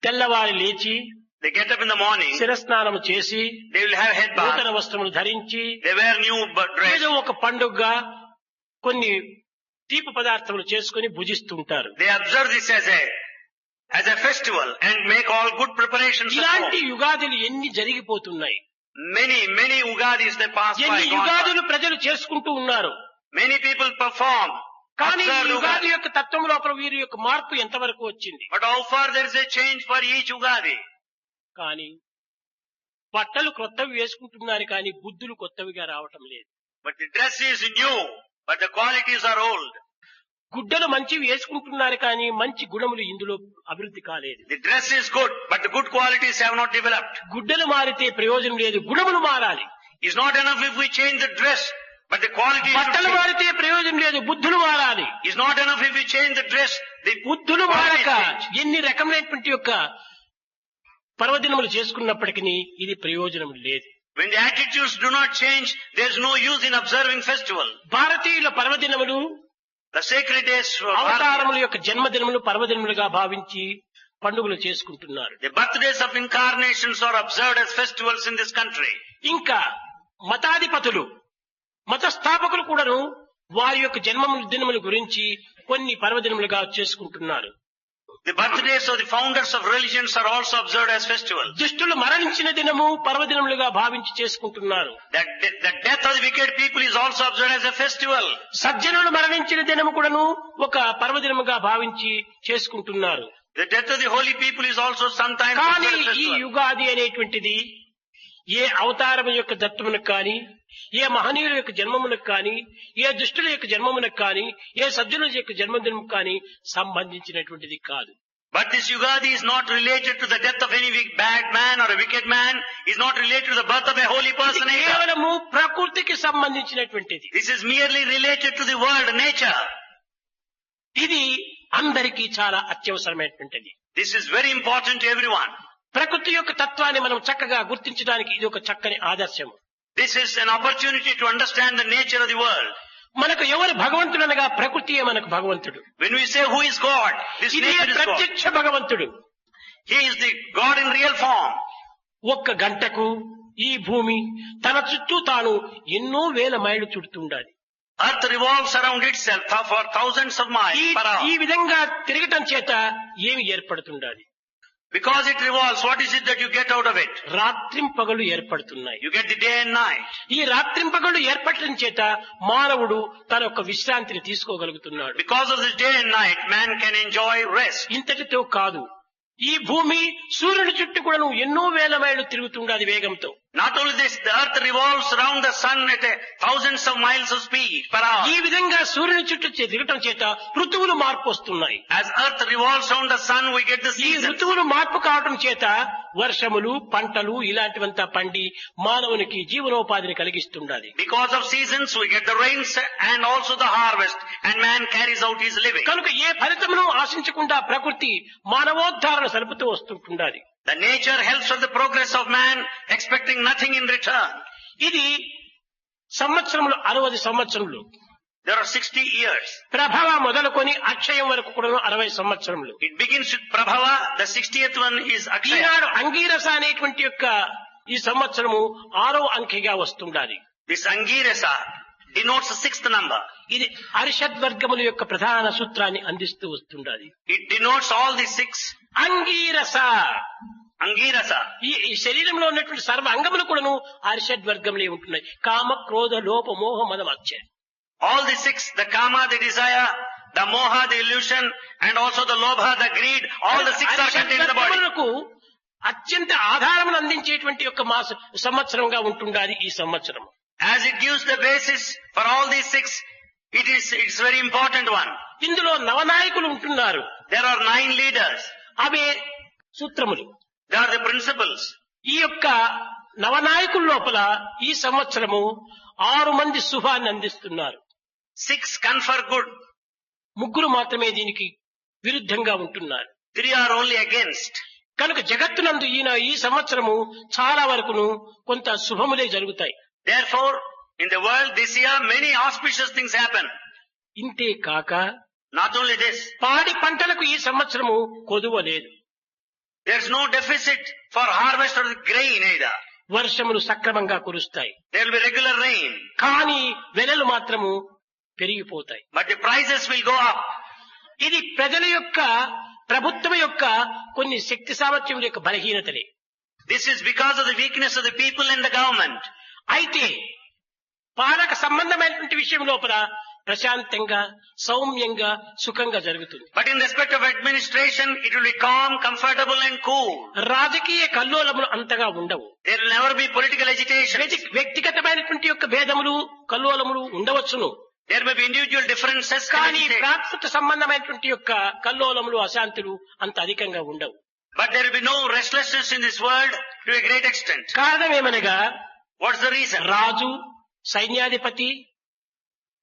తెల్లవారి లేచి they get up in the morning, శిరస్నానము చేసి they will have head నూతన bath, వస్త్రములు ధరించి they wear new dress, ఏదో ఒక పండుగగా కొన్ని తీపి పదార్థములు చేసుకుని భుజిస్తుంటారు. they observe this as a festival and make all good preparations at ఇలాంటి home. యుగాదులు ఎన్ని జరిగిపోతున్నాయి. Many Ugadis they pass by. ఎన్ని gone by. యుగాదులు ప్రజలు చేసుకుంటూ ఉన్నారు. Many people perform. కానీ ఈ observe యుగాది Ugadi. యొక్క తత్వం లోపల వీరి యొక్క మార్పు ఎంతవరకు వచ్చింది. But how far there is a change for each Ugadi? కానీ బట్టలు కొత్తవి వేసుకుంటున్నారు కానీ బుద్ధులు కొత్తవిగా రావటం లేదు. But the dress is new, but the qualities are old. గుడ్డలు మంచివి వేసుకుంటున్నారు కానీ మంచి గుణములు ఇందులో అభివృద్ధి కాలేదు. The dress is good, but the good qualities have not developed. గుడ్డలు మారితే ప్రయోజనం లేదు, గుణములు మారాలి. It's not enough if we change the dress, but the qualities should బట్టలు change. మారితే ప్రయోజనం లేదు, బుద్ధులు మారాలి. It's not enough if we change the dress, the బుద్ధులు మారక qualities change. ఎన్ని రకమైనటువంటి యొక్క పర్వదినములు చేసుకున్నప్పటికీ ఇది ప్రయోజనం లేదు. When the attitudes do not change, there's no use in observing festival. భారతీయుల పర్వదినములు The sacred days for అవతారముల యొక్క జన్మదినములు పర్వదినములుగా భావించి పండుగలు చేసుకుంటున్నారు. the birthdays of incarnations are observed as festivals in this country. ఇంకా మతాధిపతులు మత స్థాపకులు కూడాను వారి యొక్క జన్మదినముల గురించి కొన్ని పర్వదినములుగా చేసుకుంటున్నారు. The birthdays of the founders of religions are also observed as festivals. దుష్టులు మరణించిన దినము పర్వదినములుగా భావించి చేసుకుంటున్నారు. The death of the wicked people is also observed as a festival. సజ్జనులు మరణించిన దినము కూడాను ఒక పర్వదినముగా భావించి చేసుకుంటున్నారు. The death of the holy people is also sometimes కానీ observed as ఈ festival. యుగాది అనేటువంటిది ఏ అవతారం యొక్క దత్తమునకు కానీ, ఏ మహనీయుల యొక్క జన్మమునకు కానీ, ఏ దుష్టుల యొక్క జన్మమునకు కానీ, ఏ సజ్జనుల యొక్క జన్మదినము కానీ సంబంధించినటువంటిది కాదు. But this Yugadi is not related to the death of any bad man or a wicked man. Is not related to the birth of a holy person ఇది either. కేవలము ప్రకృతికి సంబంధించినటువంటిది. This is merely related to the world, nature. ఇది అందరికీ చాలా అత్యవసరమైనటువంటిది. This is very important to everyone. ప్రకృతి యొక్క తత్వాన్ని మనం చక్కగా గుర్తించడానికి ఇది ఒక చక్కని ఆదర్శము. This is an opportunity to understand the nature of the world. మనకు ఎవరు భగవంతుడనగా ప్రకృతియే మనకు భగవంతుడు. When we say who is God, this ఇదే nature is God. ప్రత్యక్ష భగవంతుడు. He is the God in real form. ఒక్క గంటకు ఈ భూమి తన చుట్టూ తాను ఎన్నో వేల మైళ్ళు చుడుతుండాలి. Earth revolves around itself for thousands of miles per ఈ hour. విధంగా తిరగటం చేత ఏమి ఏర్పడుతుండాలి? Because it revolves, what is it that you get out of it? రాత్రింపగలు ఏర్పడుతున్నాయి. You get the day and night. ఈ రాత్రింపగలు ఏర్పడటం చేత మానవుడు తన యొక్క విశ్రాంతిని తీసుకోగలుగుతున్నాడు. Because of this day and night, man can enjoy rest. ఇంతటితో కాదు, ఈ భూమి సూర్యుని చుట్టూ కూడా ఎన్నో వేల మైళ్ళు తిరుగుతుండాలి వేగంతో. Not only this, the earth revolves around the sun at thousands of miles of speed per hour. ఈ విధంగా సూర్యుని చుట్టూ తిరగటం చేత ఋతువులు మార్పు వస్తున్నాయి. As earth revolves around the sun, we get the ఈ seasons. ఋతువులు మార్పు కావటం చేత వర్షములు పంటలు ఇలాంటివంతా పండి మానవునికి జీవనోపాధిని కలిగిస్తుండాలి. Because of seasons, we get the rains and also the harvest, and man carries out his living. కనుక ఏ ఫలితమును ఆశించకుండా ప్రకృతి మానవోద్ధారణ సలుపుతూ వస్తుంటుండాలి. The nature helps for the progress of man, expecting nothing in return. ఇది సంవత్సరములు 60 సంవత్సరములు. There are 60 years. ప్రభవ మొదలుకొని అక్షయం వరకు కూడా 60 సంవత్సరములు. It begins with Prabhava, the 60th one is Akshaya. ఈనాడు అంగీరస అనేటువంటి యొక్క ఈ సంవత్సరము 6వ అంకెగా వస్తుండాలి. This Angirasa denotes the 6th number. ఇది అరిషద్వర్గముల యొక్క ప్రధాన సూత్రాన్ని అందిస్తూ వస్తుండాలి. It denotes all the 6. Angirasa Angirasa. ఈ శరీరంలో ఉన్నటువంటి సర్వ అంగములు కూడాను అరిషద్వర్గములే ఉంటున్నాయి. కామ క్రోధ లోప మోహ మదం అచ్చ. All the 6, the Kama, the desire, the Moha, the illusion, and also the Lobha, the greed, all the 6 are contained in the body. అరిషద్వర్గములకు అత్యంత ఆధారమును అందించేటువంటి యొక్క సంవత్సరంగా ఉంటుండాలి ఈ సంవత్సరం. As it gives the basis for all these 6, it's very important one. ఇందులో నవనాయకులు ఉంటున్నారు. There are 9 leaders. Away సూత్రములు. They are the principles. ఈ యొక్క నవనాయకుల లోపల ఈ సంవత్సరము 6 మంది శుభాన్ని అందిస్తున్నారు. 6 confer good. 3 మాత్రమే దీనికి విరుద్ధంగా ఉంటున్నారు. 3 are only against. కనుక జగత్తునందు ఈ సంవత్సరము చాలా వరకును కొంత శుభములే జరుగుతాయి. Therefore, in the world this year, many auspicious things happen. ఇంతే కాక Not only this, పాడి పంటలకు ఈ సంవత్సరము కొదువ లేదు. there's no deficit for harvest of the grain either. వర్షములు సక్రమంగా కురుస్తాయి. There will be regular rain. కానీ వెలలు మాత్రము పెరిగిపోతాయి. But the prices will go up. ఇది ప్రజల యొక్క ప్రభుత్వం యొక్క కొన్ని శక్తి సామర్థ్యముల యొక్క బలహీనతలే. This is because of the weakness of the people in the government. అయితే పాలక సంబంధమైనటువంటి విషయం లోపల ప్రశాంతంగా సౌమ్యంగా సుఖంగా జరుగుతుంది. But in respect of administration, it will be calm, comfortable and cool. రాజకీయ కల్లోలములు అంతగా ఉండవు. There will never be political agitation. వ్యక్తిగతమైనటువంటి యొక్క భేదములు కల్లోలములు ఉండవచ్చును. There may be individual differences. కానీ ప్రాకృత సంబంధమైనటువంటి యొక్క కల్లోలములు అశాంతులు అంత అధికంగా ఉండవు. But there will be no restlessness in this world to a great extent. కారణం ఏమనగా What's the reason? రాజు సైన్యాధిపతి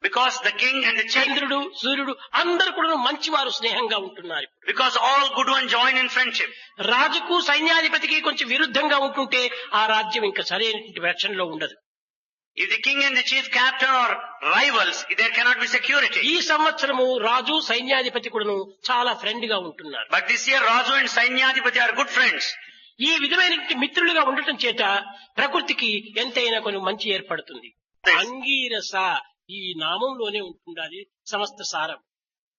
Because the king and the chief, చంద్రుడు సూర్యుడు అందరూ కూడా మంచివారు స్నేహంగా ఉంటున్నారు. because all good ones join in friendship. రాజుకు సైన్యాధిపతికి కొంచెం విరుద్ధంగా ఉంటుంటే ఆ రాజ్యం ఇంకా సరైనటువంటి రక్షణలో ఉండదు. If the king and the chief captain are rivals, there cannot be security. ఈ సంవత్సరము రాజు సైన్యాధిపతి కూడాను చాలా ఫ్రెండ్ గా ఉంటున్నారు. But this year Raju and Sainyadipati are good friends. ఈ విధమైనటువంటి మిత్రులుగా ఉండటం చేత ప్రకృతికి ఎంతైనా కొన్ని మంచి ఏర్పడుతుంది. అంగీరస ఈ నామంలోనే ఉంటుండాలి సమస్త సారం.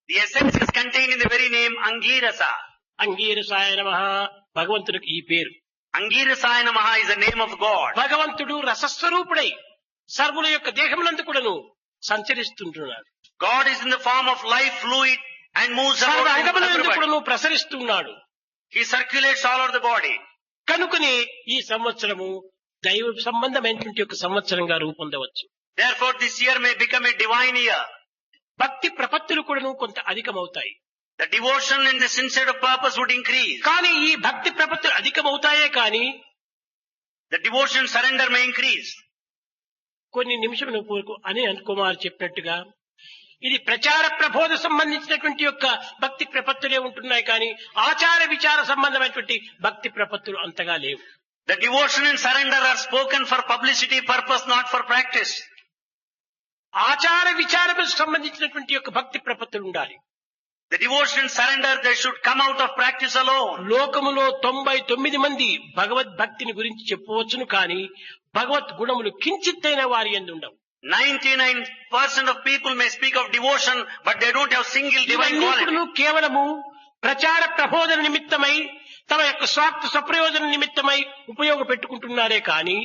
The essence is contained in the very name Angirasa. అంగీరసాయ నమః భగవంతుడికి ఈ పేరు. Angirasaya Namaha is the name of God. భగవంతుడు రసస్వరూపుడై సర్వుల యొక్క దేహమునందు కూడాను సంచరిస్తుంటున్నాడు. God is in the form of life fluid and moves సర్వ about in అంగములందు everybody. కూడాను ప్రసరిస్తున్నాడు. He circulates all over the body. కనుకనే ఈ సంవత్సరము దైవ సంబంధమైనటువంటి ఒక సంవత్సరంగా రూపొందవచ్చు. Therefore this year may become a divine year. భక్తి ప్రపత్తులు కూడాను కొంత అధికమవుతాయి. The devotion and the sincere of purpose would increase. కానీ ఈ భక్తి ప్రపత్తులు అధికమవుతాయే కానీ The devotion surrender may increase. కొన్ని నిమిషముల పూర్వకు అని కుమార్ చెప్పినట్టుగా ఇది ప్రచార ప్రబోధ సంబంధించినటువంటి యొక్క భక్తి ప్రపత్తులే ఉంటున్నాయి కానీ ఆచార విచార సంబంధమైనటువంటి భక్తి ప్రపత్తులు అంతగా లేవు. The devotion and surrender are spoken for publicity purpose, not for practice. ఆచార విచారకు సంబంధించినటువంటి యొక్క భక్తి ప్రపత్తులు ఉండాలి. The devotion and surrender, they should come out of practice alone. లోకములో 99 మంది భగవద్భక్తిని గురించి చెప్పవచ్చును కానీ భగవత్ గుణములు కించిత్తైన వారి యందు ఉండవు. 99% of people may speak of devotion, but they don't have single divine quality. ఇవన్నీ కేవలము ప్రచార ప్రబోధన నిమిత్తమై తమ యొక్క స్వార్థ స్వప్రయోజన నిమిత్తమై ఉపయోగపెట్టుకుంటున్నారే కానీ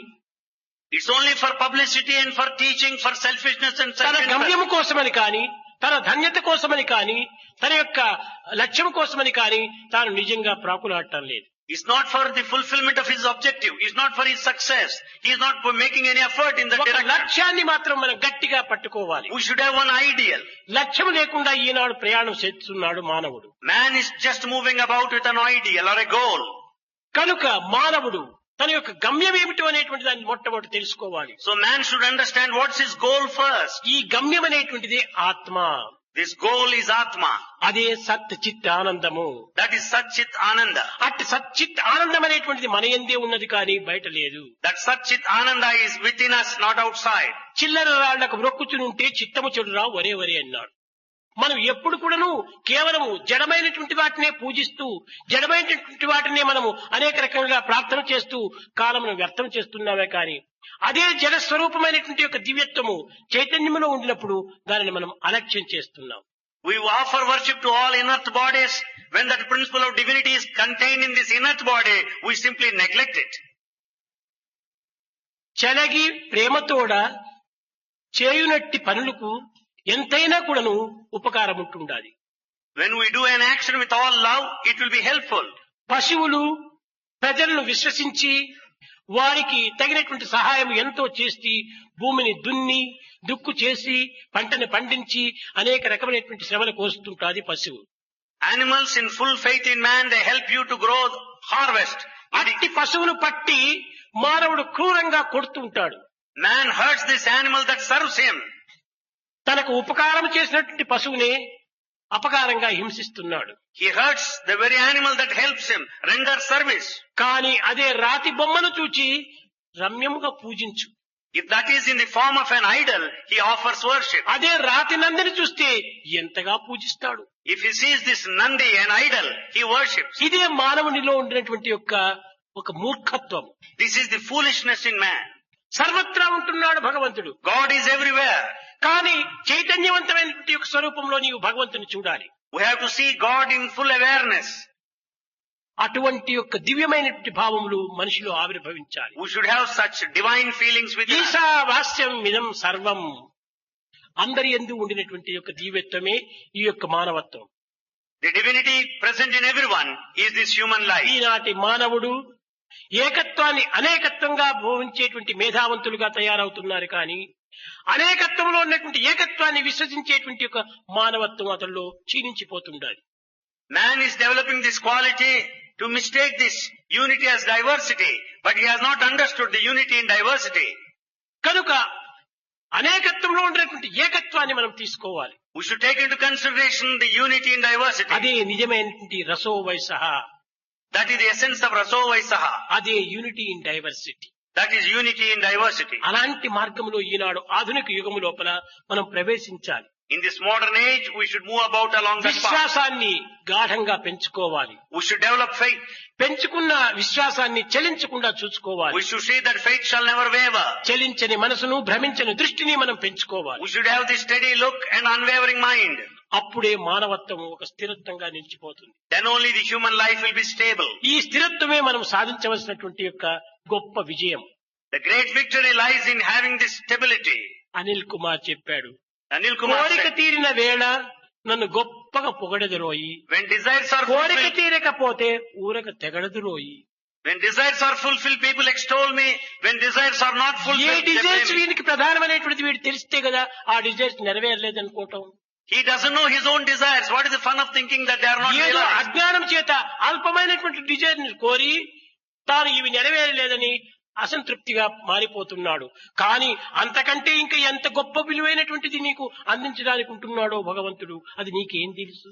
It's only for publicity and for teaching, for selfishness and తన self-interest. గమ్యము కోసమని కానీ తన ధన్యత కోసమని కానీ తన యొక్క లక్ష్యం కోసమని కానీ తాను నిజంగా ప్రాకులాడటం లేదు. It's not for the fulfillment of his objective. It's not for his success. He is not making any effort in that ఒక direction. లక్ష్యాన్ని మాత్రం మనం గట్టిగా పట్టుకోవాలి. We should have one ideal. లక్ష్యం లేకుండా ఈనాడు ప్రయాణం చేస్తున్నాడు మానవుడు. Man is just moving about with an ideal or a goal. కనుక మానవుడు తన యొక్క గమ్యం ఏమిటో అనేటువంటి దాన్ని మొట్టమొదటి తెలుసుకోవాలి. So man should understand what's his goal first. ఈ గమ్యం అనేటువంటిది ఆత్మ. This goal is Atma. అదే సత్ చిత్ ఆనందము. That is Sat Chit Ananda. అట్టి సచ్చిత్ ఆనందం అనేటువంటిది మన యందే ఉన్నది కానీ బయట లేదు. That Sat Chit Ananda is within us, not outside. చిల్లర రాళ్లకు మొక్కుచునుంటే చిత్తము చెడురా ఒరే ఒరే అన్నాడు. మనం ఎప్పుడు కూడాను కేవలము జడమైనటువంటి వాటినే పూజిస్తూ జడమైనటువంటి వాటినే మనము అనేక రకంగా ప్రార్థన చేస్తూ కాలమును వ్యర్థం చేస్తున్నామే కానీ అదే జడ స్వరూపమైనటువంటి యొక్క దివ్యత్వము చైతన్యములో ఉండినప్పుడు దానిని మనం అలక్ష్యం చేస్తున్నాం. We offer worship to all inert bodies. When that principle of divinity is contained in this inert body, we simply neglect it. చలగి ప్రేమతోడ చేయునట్టి పనులకు ఎంతైనా కూడాను ఉపకారం ఉంటుండాలి. When we do an action with all love, it will be helpful. పశువులు ప్రజలను విశ్వసించి వారికి తగినటువంటి సహాయం ఎంతో చేసి భూమిని దున్ని దుక్కు చేసి పంటను పండించి అనేక రకమైనటువంటి శ్రమలు కోస్తుంటాది పశువు. Animals in full faith in man, they help you to grow, harvest. అట్టి పశువును పట్టి మానవుడు క్రూరంగా కొడుతూ ఉంటాడు. Man hurts this animal that serves him. తనకు ఉపకారం చేసినటువంటి పశువునే అపకారంగా హింసిస్తున్నాడు. He hurts the very animal that helps him, render service. కానీ అదే రాతి బొమ్మను చూచి రమ్యముగా పూజించు. If that is in the form of an idol, he offers worship. అదే రాతి నందిని చూస్తే ఎంతగా పూజిస్తాడు. If he sees this Nandi, an idol, he worships. ఇదే మానవునిలో ఉండినటువంటి ఒక మూర్ఖత్వం. This is the foolishness in man. సర్వత్రా ఉంటున్నాడు భగవంతుడు. God is everywhere. కానీ చైతన్యవంతమైనటువంటి యొక్క స్వరూపంలో నీవు భగవంతుని చూడాలి. We have to see God in full awareness. అటువంటి యొక్క దివ్యమైనటువంటి భావములు మనిషిలో ఆవిర్భవించాలి. We should have such divine feelings within us. ఈశావాస్యం మిదం సర్వం. అందరి యందు ఉండినటువంటి యొక్క దివ్యత్వమే ఈ యొక్క మానవత్వం. The divinity present in everyone is this human life. ఈనాటి మానవుడు ఏకత్వాన్ని అనేకత్వంగా భావించేటువంటి మేధావంతులుగా తయారవుతున్నారు కానీ అనేకత్వంలో ఉన్నటువంటి ఏకత్వాన్ని విశ్వసించేటువంటి యొక్క మానవత్వం అతనిలో క్షీణించిపోతుండాలి. Man is developing this quality to mistake this unity as diversity, but he has not understood the unity in diversity. కనుక అనేకత్వంలో ఉన్నటువంటి ఏకత్వాన్ని మనం తీసుకోవాలి. We should take into consideration the unity in diversity. అదే నిజమైనటువంటి రసో వయసః. That is the essence of Raso Vaisaha. అదే unity in diversity. That is unity in diversity. అలాంటి మార్గంలో ఈనాడు ఆధునిక యుగము లోపల మనం ప్రవేశించాలి. In this modern age, we should move about along that path. విశ్వాసాన్ని గాఢంగా పెంచుకోవాలి. We should develop faith. పెంచుకున్న విశ్వాసాన్ని చలించకుండా చూసుకోవాలి. We should see that faith shall never waver. చలించని మనసును భ్రమించని దృష్టిని మనం పెంచుకోవాలి. We should have this steady look and unwavering mind. అప్పుడే మానవత్వం ఒక స్థిరత్వంగా నిలిచిపోతుంది. Then only the human life will be stable. ఈ స్థిరత్వమే మనం సాధించవలసినటువంటి యొక్క గొప్ప విజయం. The great victory lies in having this stability. Anil Kumar చెప్పాడు, Anil Kumar కోరిక said, తీరిన వేళ నన్ను గొప్పగా పొగడెదరోయి, when desires are కోరిక fulfilled, తీరకపోతే ఊరక తెగడదురోయి. when desires are fulfilled, people extol me. When desires are not A fulfilled, they desires blame me. వీనికి ప్రధానమైనటువంటి వీడు తెలిస్తే కదా ఆ desires నెరవేరలేదనుకోవటం. He doesn't know his own desires. What is the fun of thinking that they are not ఏదో realized? అజ్ఞానం చేత అల్పమైనటువంటి డిజైర్ ని కోరి తాను ఇవి నెరవేరలేదని అసంతృప్తిగా మారిపోతున్నాడు. కానీ అంతకంటే ఇంకా ఎంత గొప్ప విలువైనటువంటిది నీకు అందించడానికి ఉంటున్నాడో భగవంతుడు, అది నీకేం తెలుసు?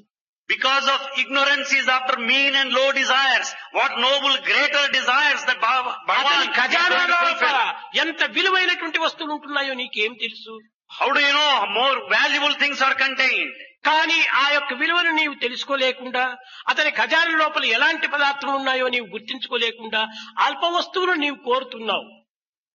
Because of ignorance he is after mean and low desires. What noble, greater desires that Bhagavan అతని is ఖజానా going to లోపల fulfill. ఎంత విలువైనటువంటి వస్తువులు ఉంటున్నాయో నీకేం తెలుసు? How do you know more valuable things are contained? కానీ ఆ యొక్క విలువను నీవు తెలుసుకోలేకుండా, అతని ఖజానా లోపల ఎలాంటి పదార్థాలు ఉన్నాయో నీవు గుర్తించుకోలేకుండా అల్ప వస్తువులు నీవు కోరుతున్నావు.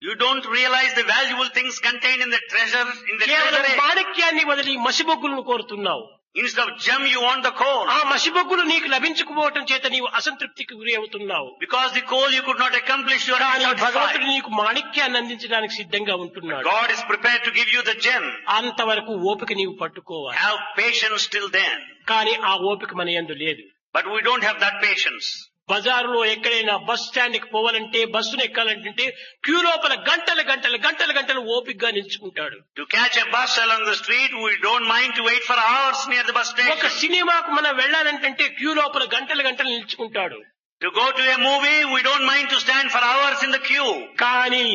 You don't realize the valuable things contained in the treasure, in the కేవలం treasury. మాణిక్యాన్ని వదిలి మసిబొగ్గులను కోరుతున్నావు. Instead of gem, you want the coal. ఆ మసిబొగ్గులు నీకు లభించకపోవటం చేత నీవు అసంతృప్తికి గురి అవుతున్నావు. Because the coal you could not accomplish, you are కానీ భగవంతుడు unsatisfied. నీకు మాణిక్యాన్ని అందించడానికి సిద్ధంగా ఉంటున్నాడు. God is prepared to give you the gem. అంతవరకు ఓపిక నీవు పట్టుకోవాలి. Have patience till then. కానీ ఆ ఓపిక మన యందు లేదు. But we don't have that patience. బజారులో ఎక్కడైనా బస్ స్టాండ్ కి పోవాలంటే, బస్సును ఎక్కాలంటే క్యూ లోపల గంటలు గంటలు గంటలు గంటలు ఓపికగా నిల్చుకుంటాడు. To catch a bus along the street, we don't mind to wait for hours near the bus ఒక station. సినిమాకు మనం వెళ్ళాలంటే క్యూ లోపల గంటలు గంటలు నిల్చుకుంటాడు. To go to a movie, we don't mind to stand for hours in the queue. కానీ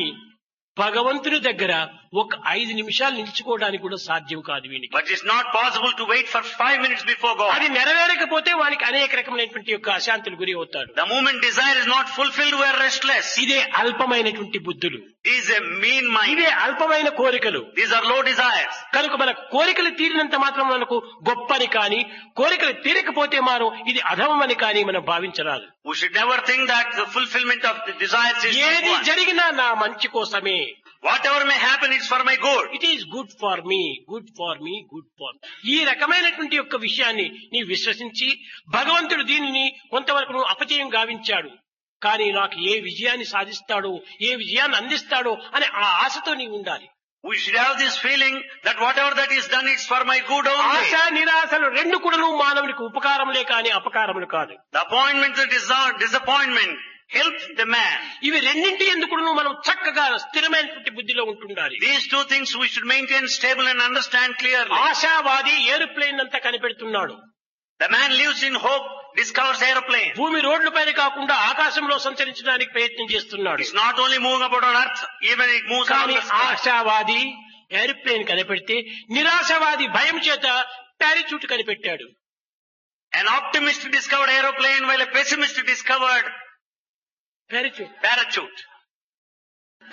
భగవంతుని దగ్గర ఒక 5 నిమిషాలు నిల్చుకోవడానికి కూడా సాధ్యం కాదు వీనికి. But it's not possible to wait for 5 minutes before God. అది నెరవేరకపోతే వానికి అనేక రకమైనటువంటి యొక్క అశాంతులు గురి అవుతాడు. The moment desire is not fulfilled, we are restless. ఇదే అల్పమైనటువంటి బుద్ధులు, This is a mean mind. ఇదే అల్పమైన కోరికలు. These are low desires. కనుక మన కోరికలు తీరినంత మాత్రం మనకు గొప్పని కానీ, కోరికలు తీరకపోతే మాత్రం ఇది అధమమని కానీ మనం భావించరాదు. We should never think that the fulfillment of the desires is ఏది one. జరిగినా నా మంచి కోసమే. Whatever may happen, it's for my good. It is good for me, good for me, good far. ఈ రకమైనటువంటి యొక్క విషయాన్ని నీవు విశ్వసించి, భగవంతుడు దీనిని కొంతవరకు నువ్వు అపజయం గావించాడు, కానీ నాకు ఏ విజయాన్ని సాధిస్తాడో, ఏ విజయాన్ని అందిస్తాడో అనే ఆ ఆశతో నీవు ఉండాలి. We should have this feeling that whatever that is done, it's for my good only. ఆశ నిరాశలు రెండు కూడాను మానవునికి ఉపకారములే కానీ అపకారములు కాదు. The appointment, the disappointment help the man. ఇవి రెండింటి ఎందుకు మనం చక్కగా స్థిరమైనటువంటి బుద్ధిలో ఉంటుండాలి. These two things we should maintain stable and understand clearly. ఆశావాది ఏరోప్లేన్ అంతా కనిపెడుతున్నాడు. The man lives in hope, discovers aeroplane. భూమి రోడ్ల పైన కాకుండా ఆకాశంలో సంచరించడానికి ప్రయత్నం చేస్తున్నాడు. It's not only moving about on earth, even it moves on కానీ the sky. ఆశావాది ఏరోప్లేన్ కనిపెడితే, నిరాశవాది భయం చేత పారాచూట్ కనిపెట్టాడు. An optimist discovered aeroplane while a pessimist discovered parachute.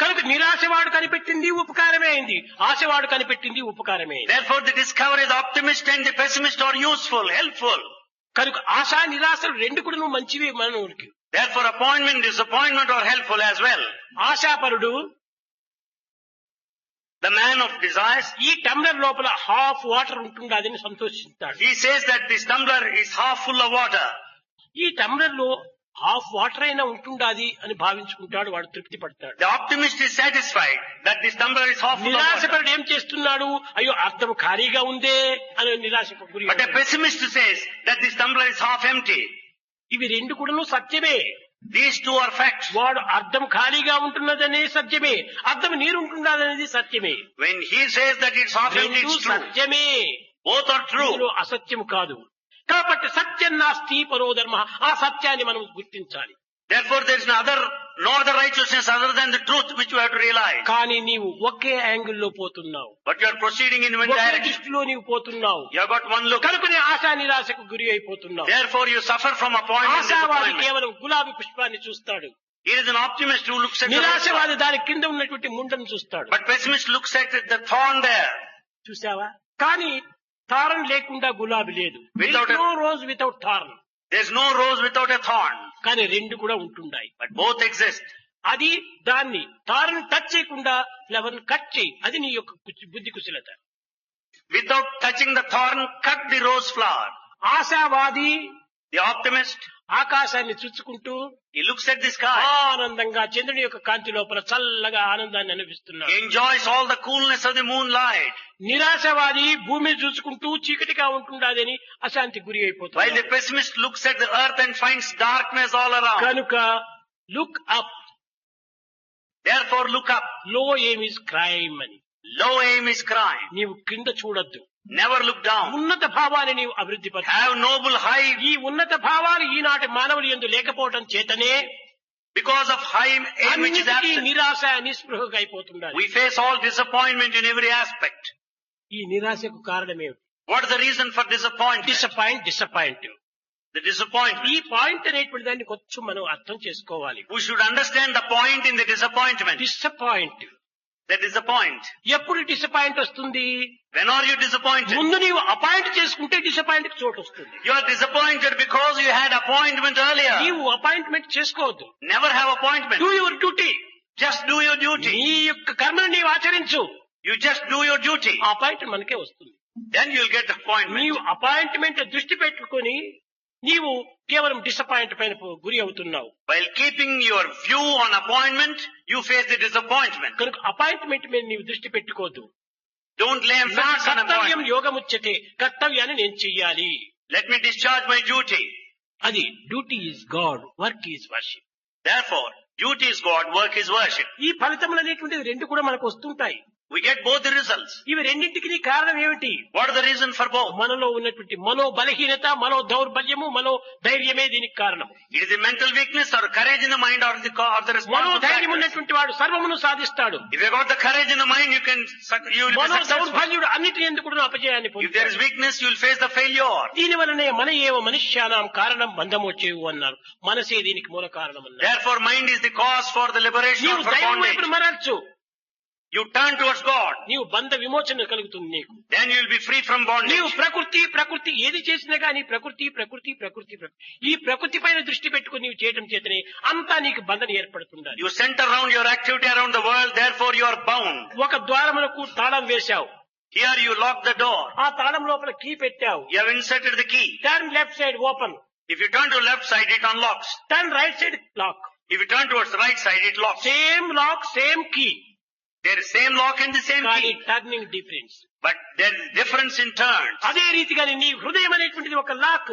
కనుక నిరాశవాడు కనిపెట్టింది ఉపకారమే అయింది, ఆశవాడు కనిపెట్టింది ఉపకారమే అయింది. Therefore the discovery of the optimist and the pessimist are useful, helpful. కనుక ఆశ నిరాశలు రెండు కూడా మంచివి మనకి. Therefore appointment, disappointment are helpful as well. ఆశాపరుడు the man of desires, ఈ టంబ్లర్ లోపల హాఫ్ వాటర్ ఉంటుండదని సంతోషిస్తాడు. he says that this tumbler is half full of water. ఈ టంబ్లర్ లో హాఫ్ వాటర్ అయినా ఉంటుండాది అని భావించుకుంటాడు, వాడు తృప్తి పడతాడు. The optimist is satisfied that this tumbler is half full of water. నిరాశపరుడు ఏం చేస్తున్నాడు, అయ్యో అర్థం ఖాళీగా ఉందే అని నిరాశకు గురి. But a pessimist says that this tumbler is half empty. ఇవి రెండు కూడాను సత్యమే. These two are facts. వాడు అర్థం ఖాళీగా ఉంటున్నదనే సత్యమే, అర్థం నీరు ఉంటున్నదనేది సత్యమే. When he says that it's half empty, రెండు it's true. సత్యమే, Both are true. ఇందులో అసత్యం కాదు. కాబట్టి సత్యం నాస్తి పరో ధర్మ, ఆ సత్యాన్ని మనం గుర్తించాలి. Therefore there is no other righteousness other than the truth which you have to realize. కానీ నీవు ఒకే యాంగిల్లో పోతున్నావు, But you are proceeding in one okay direction. దృష్టిలో నీవు పోతున్నావు, You have got one look. కనుకనే ఆశా నిరాశకు గురి అయిపోతున్నావు. Therefore you suffer from appointment and ఆశావాది disappointment. కేవలం గులాబీ పుష్పాన్ని చూస్తాడు, He is an optimist who looks at the rose. నిరాశవాది దాని కింద ఉన్నటువంటి ముండను చూస్తాడు. But pessimist looks at the thorn there. చూసావా? కానీ తారం లేకుండా గులాబీ లేదు. Without a- no rose without తారం. There is no rose without a thorn. కానీ రెండు కూడా ఉంటున్నాయి. But both exist. అది దాన్ని తారను టచ్ చేయకుండా ఫ్లవర్ కట్ చేయి, అది నీ యొక్క బుద్ధి కుశలత. Without touching the thorn, cut the rose flower. ఆశావాది The optimist, ఆకాశాన్ని చూచుకుంటూ he looks at the sky. ఆనందంగా చంద్రుని యొక్క కాంతి లోపల చల్లగా ఆనందాన్ని అనిపిస్తున్నాడు. He enjoys all the coolness of the moonlight. నిరాశవాది భూమిని చూసుకుంటూ చీకటిగా ఉంటుండదని అశాంతి గురి While the అయిపోతుంది. pessimist looks at the earth and finds darkness all around. కనుక look up, Therefore look up. లో ఏమ్ ఇస్ క్రైమ్ అని. Low aim is crime. నీవు కింద చూడొద్దు, Never look down. ఉన్నత భావాన్ని నీవు అభివృద్ధి పరచు. Have noble high. ఈ ఉన్నత భావాలు ఈనాటి మానవులు యందు లేకపోవడం చేతనే Because of high aim which is అన్నిటికీ absent, నిరాశ నిస్పృహగా అయిపోతున్నారు. we face all disappointment in every aspect. ఈ నిరాశకు కారణమేమిటి? What is the reason for disappointment? Disappoint. The disappointment. ఈ పాయింట్ అనేటువంటి దాన్ని కొంచెం మనం అర్థం చేసుకోవాలి. We should understand the point in the disappointment. Disappoint The disappoint. ఎప్పుడు డిసప్పాయింట్ వస్తుంది? When are you disappointed? ముందు నీవు అపాయింట్ చేసుకుంటే డిసప్పాయింట్ చోటు వస్తుంది. You are disappointed because you had appointment earlier. నీవు అపాయింట్మెంట్ చేసుకోవద్దు. Never have appointment. Do your duty. Just do your duty. నీ యొక్క కర్మను నీవు ఆచరించు, You just do your duty. ఆ అపాయింట్మెంట్ మనకే వస్తుంది. Then you'll get the appointment. నీవు అపాయింట్మెంట్ దృష్టి పెట్టుకొని నీవు కేవలం డిసప్పాయింట్ పైన గురి అవుతున్నావు. While keeping your view on appointment, you face the disappointment. కనుక అపాయింట్మెంట్ మీద నీవు దృష్టి పెట్టుకోవద్దు. Don't lay నా emphasis on కర్తవ్యం appointment. యోగముచ్చటే, కర్తవ్యాన్ని నేను చెయ్యాలి. Let me discharge my duty. అది duty is God, work is worship. Therefore, duty is God, work is worship. ఈ ఫలితములు అనేటువంటివి రెండు కూడా మనకు వస్తుంటాయి. We get both the results. ఇవి రెండింటికి కారణం ఏమిటి? What is the reason for both? మనలో ఉన్నటువంటి మనో బలహీనత, మనో దౌర్బల్యము, మనో ధైర్యమే దీనికి కారణం. It is a mental weakness or courage in the mind or the Mano responsible ధైర్యం factors. ఉన్నటువంటి వాడు సర్వమును సాధిస్తాడు. If you got the courage in the mind, you will be Mano successful. దౌర్బల్యుడు అన్నిటి ఎందుకు కూడా అపజయాన్ని If there is పొందుతాడు. weakness, you will face the failure. దీని వలనే మన ఏవ మనుష్యానాం కారణం బంధమోచేవు అన్నారు. మనసే దీనికి మూల కారణం అన్నారు. Therefore, mind is the cause for the liberation నీవు or for దైవం bondage. వైపును మరల్చు, You turn towards God. నీవు బంధ విమోచన కలుగుతుంది నీకు. Then you will be free from నీవు bondage. ప్రకృతి ఏది చేసినా కానీ ప్రకృతి ఈ ప్రకృతి పైన దృష్టి పెట్టుకుని నీవు చేయడం చేతనే అంతా నీకు బంధన ఏర్పడుతుండాలి. You center around your activity around the world, therefore you are bound. ఒక ద్వారములకు తాళం వేశావు, Here you lock the door. ఆ తాళం లోపల కీ పెట్టావు. You have inserted the key. Turn left side open, If you turn to the left side, it unlocks. Turn right side lock. If you turn towards the right side, it locks. Same lock same key, There is same lock and the same కానీ key. Turning difference. But there is difference in turns. అదే రీతిగానే నీ హృదయం అనేటువంటిది ఒక lock,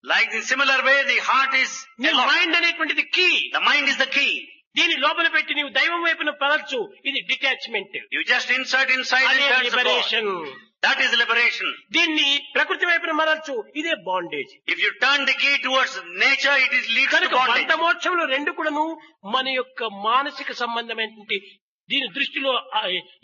Like in similar way, the heart is నీ a lock. మైండ్ అనేటువంటిది key. The mind is the key. దీని లోపల పెట్టి నీవు దైవం వైపున పరచు, ఇది detachment. You just insert inside and అదే turn to God. Liberation. That is liberation. దీన్ని ప్రకృతి వైపున మరల్చు, ఇదే bondage. If you turn the key towards nature, it is leads to కనుక bondage. బంధమోక్షములు రెండు కూడాను మన యొక్క మానసిక సంబంధమైనటువంటి దీని దృష్టిలో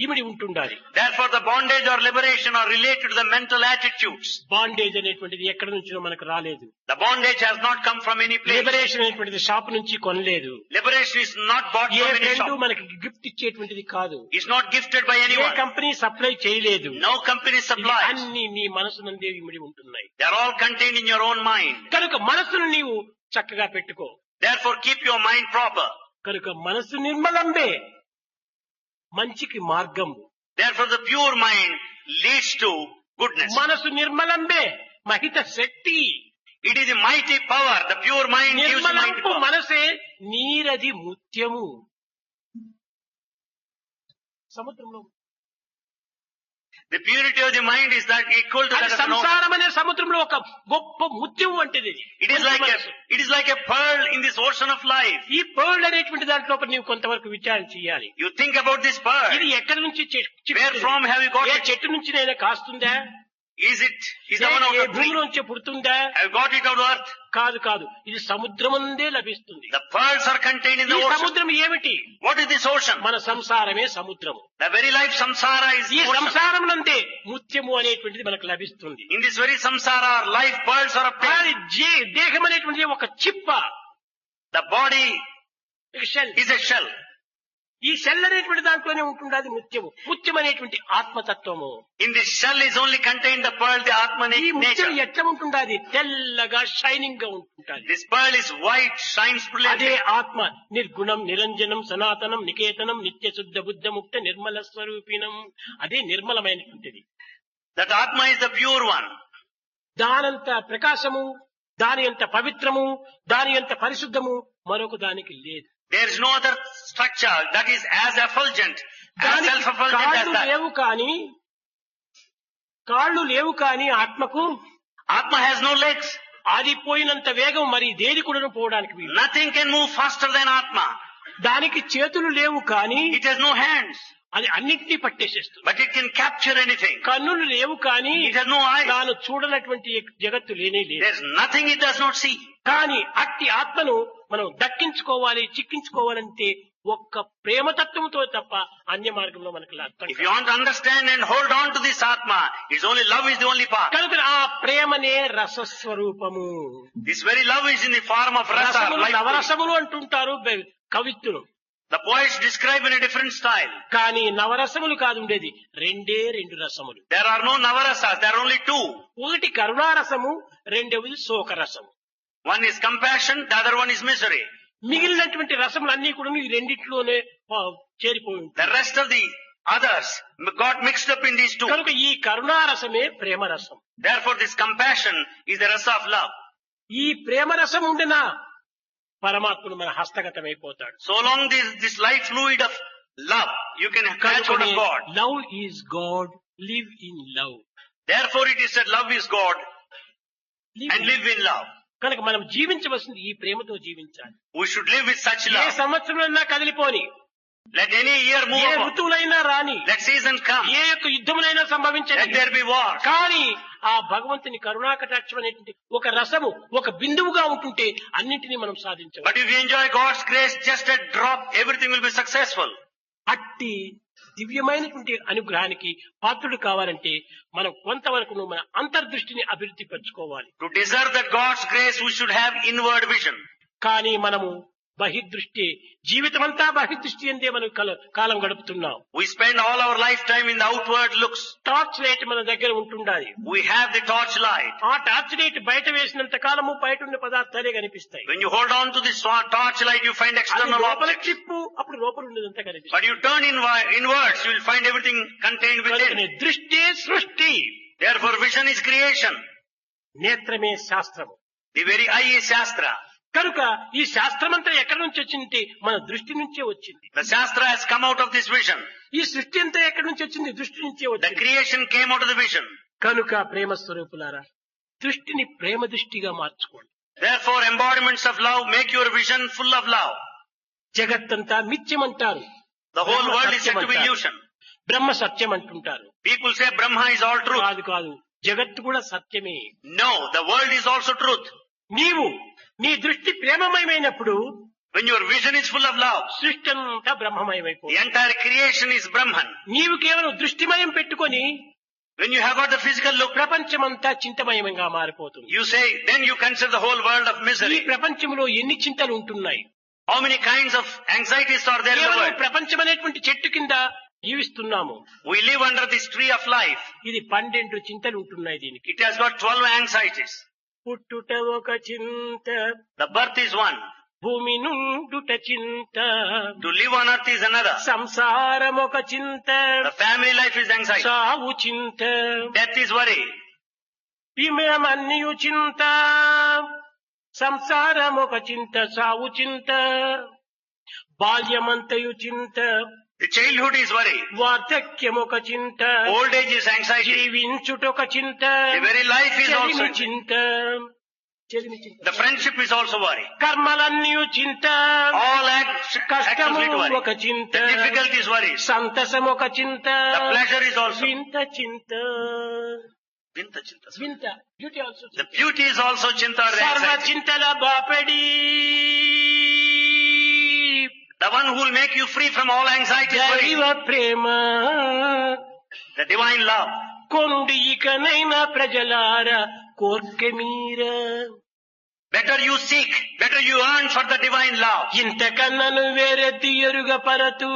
ఇమిడి ఉంటుండాలి. Therefore, the bondage or liberation are related to the mental attitudes. Bondage అనేటువంటిది ఎక్కడి నుంచో మనకు రాలేదు. The bondage has not come from any place. Liberation అనేటువంటిది షాప్ నుంచి కొనలేదు. Liberation is not bought A from any friend shop. మనకి గిఫ్ట్ ఇచ్చేటువంటిది కాదు. It's not gifted by A anyone. Company supply చేయలేదు. No company ఇవి supplies. అన్ని నీ మనసునందే ఇమిడి ఉంటున్నాయి. They are all contained in your own mind. కనుక మనసును నీవు చక్కగా పెట్టుకో. Therefore, keep your mind proper. కనుక మనసు నిర్మలంబే మంచికి మార్గం. Therefore the pure mind leads to goodness. మనసు నిర్మలంబే మహిత శక్తి. It is a mighty power. The pure mind gives mighty నిర్మలంపు power. మనసే నీరది ముత్యము. సముద్రంలో The purity of the mind is that equal to అది that of an ocean. సంసారం అనే సముద్రంలో ఒక గొప్ప ముత్యం వంటిది. It is like a pearl in this ocean of life. ఈ పర్ల్ అనేటువంటి దాంట్లో నీవు కొంతవరకు విచారణ చేయాలి. You think about this pearl. ఇది ఎక్కడి నుంచి Where from have you got A it? చెట్టు నుంచి నైనా కాస్తుందా? Is the one out A of tree? భూమి నుంచి పుడుతుందా? Have you got it out of earth? కాదు కాదు, ఇది సముద్రముందే లభిస్తుంది. The pearls are contained in ఈ the ocean. సముద్రం ఏమిటి? What is this ocean? మన సంసారమే సముద్రము. The very life samsara is ఈ ocean. సంసారం నందే ముత్యము అనేటువంటిది మనకు లభిస్తుంది. In this very samsara, life pearls are obtained. దేహం అనేటువంటిది ఒక చిప్ప, The body shell. is a shell. ఈ షెల్ అనేటువంటి దాంట్లోనే ఉంటుంది అది ముత్యము. ముత్యం అనేటువంటి ఆత్మతత్వము. In this shell is only contained the pearl, the Atman ఈ ముత్యం nature. ఎట్లా ఉంటుంది? అది తెల్లగా షైనింగ్ గా ఉంటుంది. This pearl is white, shines అదే brilliantly. ఆత్మ నిర్గుణం నిరంజనం సనాతనం నికేతనం నిత్య శుద్ధ బుద్ధ ముక్త నిర్మల స్వరూపిణం. అదే నిర్మలమైనటువంటిది. That Atma is the pure one. దానంత ప్రకాశము, దాని అంత పవిత్రము, దాని అంత పరిశుద్ధము మరొక దానికి లేదు. There is no other structure that is as effulgent, as దానికి self-effulgent as కాళ్ళు that. లేవు కాని ఆత్మకు Atma has no legs. అది పోయినంత వేగం మరి దేని కూడా పోవడానికి వీలు. Nothing can move faster than Atma. దానికి చేతులు లేవు కాని It has no hands, అది అన్నిటినీ పట్టేసేస్తుంది. but it can capture anything. కన్నులు లేవు కాని It has no eyes. తాను చూడనటువంటి జగత్తు లేనే లేదు. There is nothing it does not see. కానీ అట్టి ఆత్మను మనం దక్కించుకోవాలి, చిక్కించుకోవాలంటే ఒక్క ప్రేమతత్వంతో తప్ప అన్య మార్గంలో మనకు అర్థం If you want to understand and hold on to this Atma, it's only love is the only path. కనుక ఆ ప్రేమనే రసస్వరూపము. This very love is in the form of rasa, రసములు life. నవరసములు అంటుంటారు కవిత్తులు. The poets describe in a different style. కానీ నవరసములు కాదు ఉండేది, రెండు రసములు. There are no navarasas, there are only two. ఒకటి కరుణారసము, రెండవది శోకరసము. One is compassion, the other one is misery. మిగిలినటువంటి రసములన్నీ కూడా ఈ రెండిట్లోనే చేరిపోయి ఉంటాయి. The rest of the others got mixed up in these two. కనుక ఈ కరుణారసమే ప్రేమరసం. Therefore this compassion is the rasa of love. ఈ ప్రేమరసం ఉండినా పరమాత్ముడు మన హస్తగతమైపోతాడు. So long this life fluid of love, you can catch hold of God. Love is God, live in love. Therefore it is said love is God and live in love. కనుక మనం జీవించవలసింది ఈ ప్రేమతో జీవించాలి. We should live with such A love. సంవత్సరంలో కదిలిపోని, Let any year move ఏ upon. ఋతువులైనా రాని, Let season come. ఏ యొక్క యుద్ధములైనా Let సంభవించండి, there be war. కానీ ఆ భగవంతుని కరుణాకటాక్షం అనేటువంటి ఒక రసము ఒక బిందువుగా ఉంటుంటే అన్నింటినీ మనం సాధించవచ్చు. But if you enjoy God's grace, just a drop, everything will be successful. అట్టి దివ్యమైనటువంటి అనుగ్రహానికి పాత్రుడు కావాలంటే మనం కొంతవరకు మన అంతర్దృష్టిని అభివృద్ధి పరచుకోవాలి. To deserve that God's grace, we should have inward vision. కానీ మనము బహిర్దృష్టి, జీవితమంతా బహిర్దృష్టి అందే మనం కాలం గడుపుతున్నాం. We spend all our lifetime in the outward looks. Torch light మన దగ్గర ఉంటుండాలి. We have the torch light. ఆ టార్చ్ లైట్ బయట వేసినంత కాలము బయట ఉన్న పదార్థాలే కనిపిస్తాయి. When you hold on to this torch light, you find అది external లోపల objects. చిప్పు, అప్పుడు లోపల ఉన్నదంతా కనిపిస్తుంది. But you turn inwards, you will find everything contained within. దృష్టి సృష్టి, Therefore vision is creation. నేత్రమే శాస్త్రము. The very eye is Shastra. కనుక ఈ శాస్త్రమంతా ఎక్కడి నుంచి వచ్చింది? మన దృష్టి నుంచే వచ్చింది. The Shastra has come out of this vision. ఈ సృష్టి అంతా ఎక్కడి నుంచి వచ్చింది? దృష్టి నుంచే The వచ్చింది. creation came out of the vision. కనుక ప్రేమ స్వరూపులారా, దృష్టిని ప్రేమ దృష్టిగా మార్చుకోండి. Therefore embodiments of love make your vision full of love. జగత్తంతా మిథ్యమంటారు, The whole world is said to be illusion. బ్రహ్మ సత్యం అంటుంటారు. People say Brahma is all truth. కాదు కాదు, జగత్తు కూడా సత్యమే. No, the world is also truth. నీవు నీ దృష్టి ప్రేమమయమైనప్పుడు When your vision is full of love, సృష్టి అంతా the బ్రహ్మమయమైపోతుంది. entire creation is Brahman. నీవు కేవలం దృష్టిమయం పెట్టుకొని When you have got the physical look, ప్రపంచమంతా చింతమయంగా మారిపోతుంది. you say, then you consider the whole world of ఈ misery. ప్రపంచంలో ఎన్ని చింతలు ఉంటున్నాయి? How many kinds of anxieties are there in the కేవలం world? ప్రపంచం అనేటువంటి చెట్టు కింద జీవిస్తున్నాము. We live under this tree of life. ఇది 12 చింతలు ఉంటున్నాయి దీనికి. It has got 12 anxieties. పుట్టుట ఒక చింత, The birth is one. భూమి నుండుట చింత, To live on earth is another. సంసారమొక చింత, The family life is anxiety. సావు చింత, Death is worry. ఇమేమన్యు చింత, సంసారమొక చింత, సావు చింత, బాల్యమంతయు చింత, The childhood is worry. వార్ధక్యమొక చింత, Old age is anxiety. జీవించుటొక చింత, The very life is also. చెలిమి చింత, చెలిమి చింత, The friendship is also worry. కర్మలన్నయు చింత, All acts కష్టము lead to worry. ఒక చింత, The difficulty is worry. సంతసమొక చింత, The pleasure is also. వింత చింత, Vinta chinta. వింత beauty also, The beauty is also chinta or సర్వ anxiety. చింతల బాపడి, The one who will make you free from all anxiety is worry. దైవ ప్రేమ The divine love. కొండి ఇకనైనా ప్రజలార కోర్కె మీర, Better you seek, better you earn for the divine love. ఇంతకన్నను వేరెత్తి ఎరుగ పరతూ,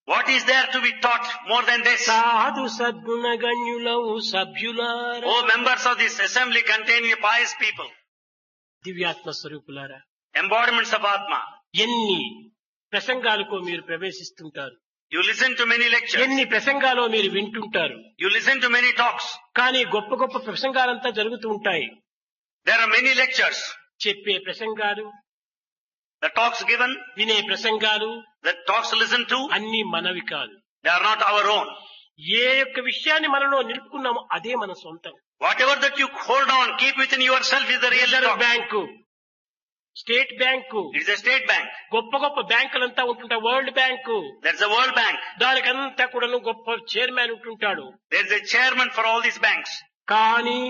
What is there to be taught more than this? సాధు సద్గుణ గణ్యులవు సభ్యులార, O members of this assembly containing pious people, దివ్యాత్మ స్వరూపులారా, embodiments of Atma. ఎన్ని ప్రసంగాలకు మీరు ప్రవేశిస్తుంటారు, You listen to many lectures. ఎన్ని ప్రసంగాలు మీరు వింటుంటారు, You listen to many talks. కానీ గొప్ప గొప్ప ప్రసంగాలంతా జరుగుతూ ఉంటాయి. There are many lectures. చెప్పే ప్రసంగాలు, The talks given, వినే ప్రసంగాలు the talks listened to, అన్ని మనవి కాదు. they are not our own. ఏ యొక్క విషయాన్ని మనలో నిలుపుకున్నామో అదే మన సొంతం. Whatever that you hold on, keep within yourself is the real reserve talk. Bank, state bank, It is a state bank. గొప్ప గొప్ప బ్యాంకులంతా ఉంటుంటాయి. World bank, There's a World Bank. దానికంతా కూడాను గొప్ప chairman ఉంటుంటాడు. There's a chairman for all these banks. కానీ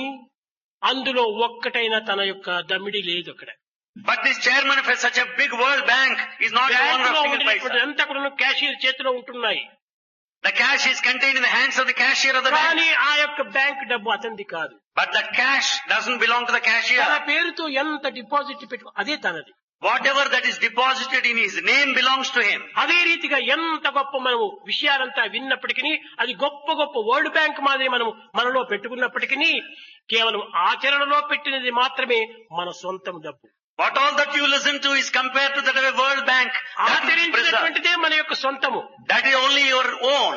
అందులో ఒక్కటైనా తన యొక్క దమ్మిడి లేదు. అక్కడ But this chairman of such a big World Bank is not the owner బ్యాంకులో of single ఉండేటువంటి paisa. అంతా కూడాను క్యాషియర్ చేతిలో ఉంటున్నాయి. The cash is contained in the hands of the cashier of the bank. కానీ ఆ యొక్క బ్యాంక్ డబ్బు అతనిది కాదు. But the cash doesn't belong to the తన cashier. పేరుతో ఎంత డిపాజిట్ పెట్టు అదే తనది. Whatever that is deposited in his name belongs to him. అదే రీతిగా ఎంత గొప్ప మనము విషయాలంతా విన్నప్పటికీ, అది గొప్ప గొప్ప వరల్డ్ బ్యాంక్ మాదిరి మనము మనలో పెట్టుకున్నప్పటికీ, కేవలం ఆచరణలో పెట్టినది మాత్రమే మన సొంతం డబ్బు. What all that you listen to is compared to that of a World Bank. That is preserved. ఆచరించినటువంటిదే మన యొక్క సొంతము. That is only your own.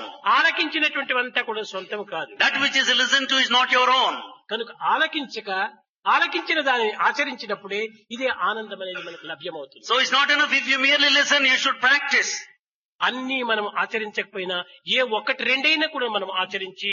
ఆలకించినటువంటివంతా కూడా సొంతం కాదు. That which is listened to is not your own. కనుక ఆలకించిన దానిని ఆచరించినప్పుడే ఇదే ఆనందం అనేది మనకు లభ్యమవుతుంది. So it's not enough if you merely listen, you should practice. అన్ని మనం ఆచరించకపోయినా ఏ ఒక్కటి రెండైనా కూడా మనం ఆచరించి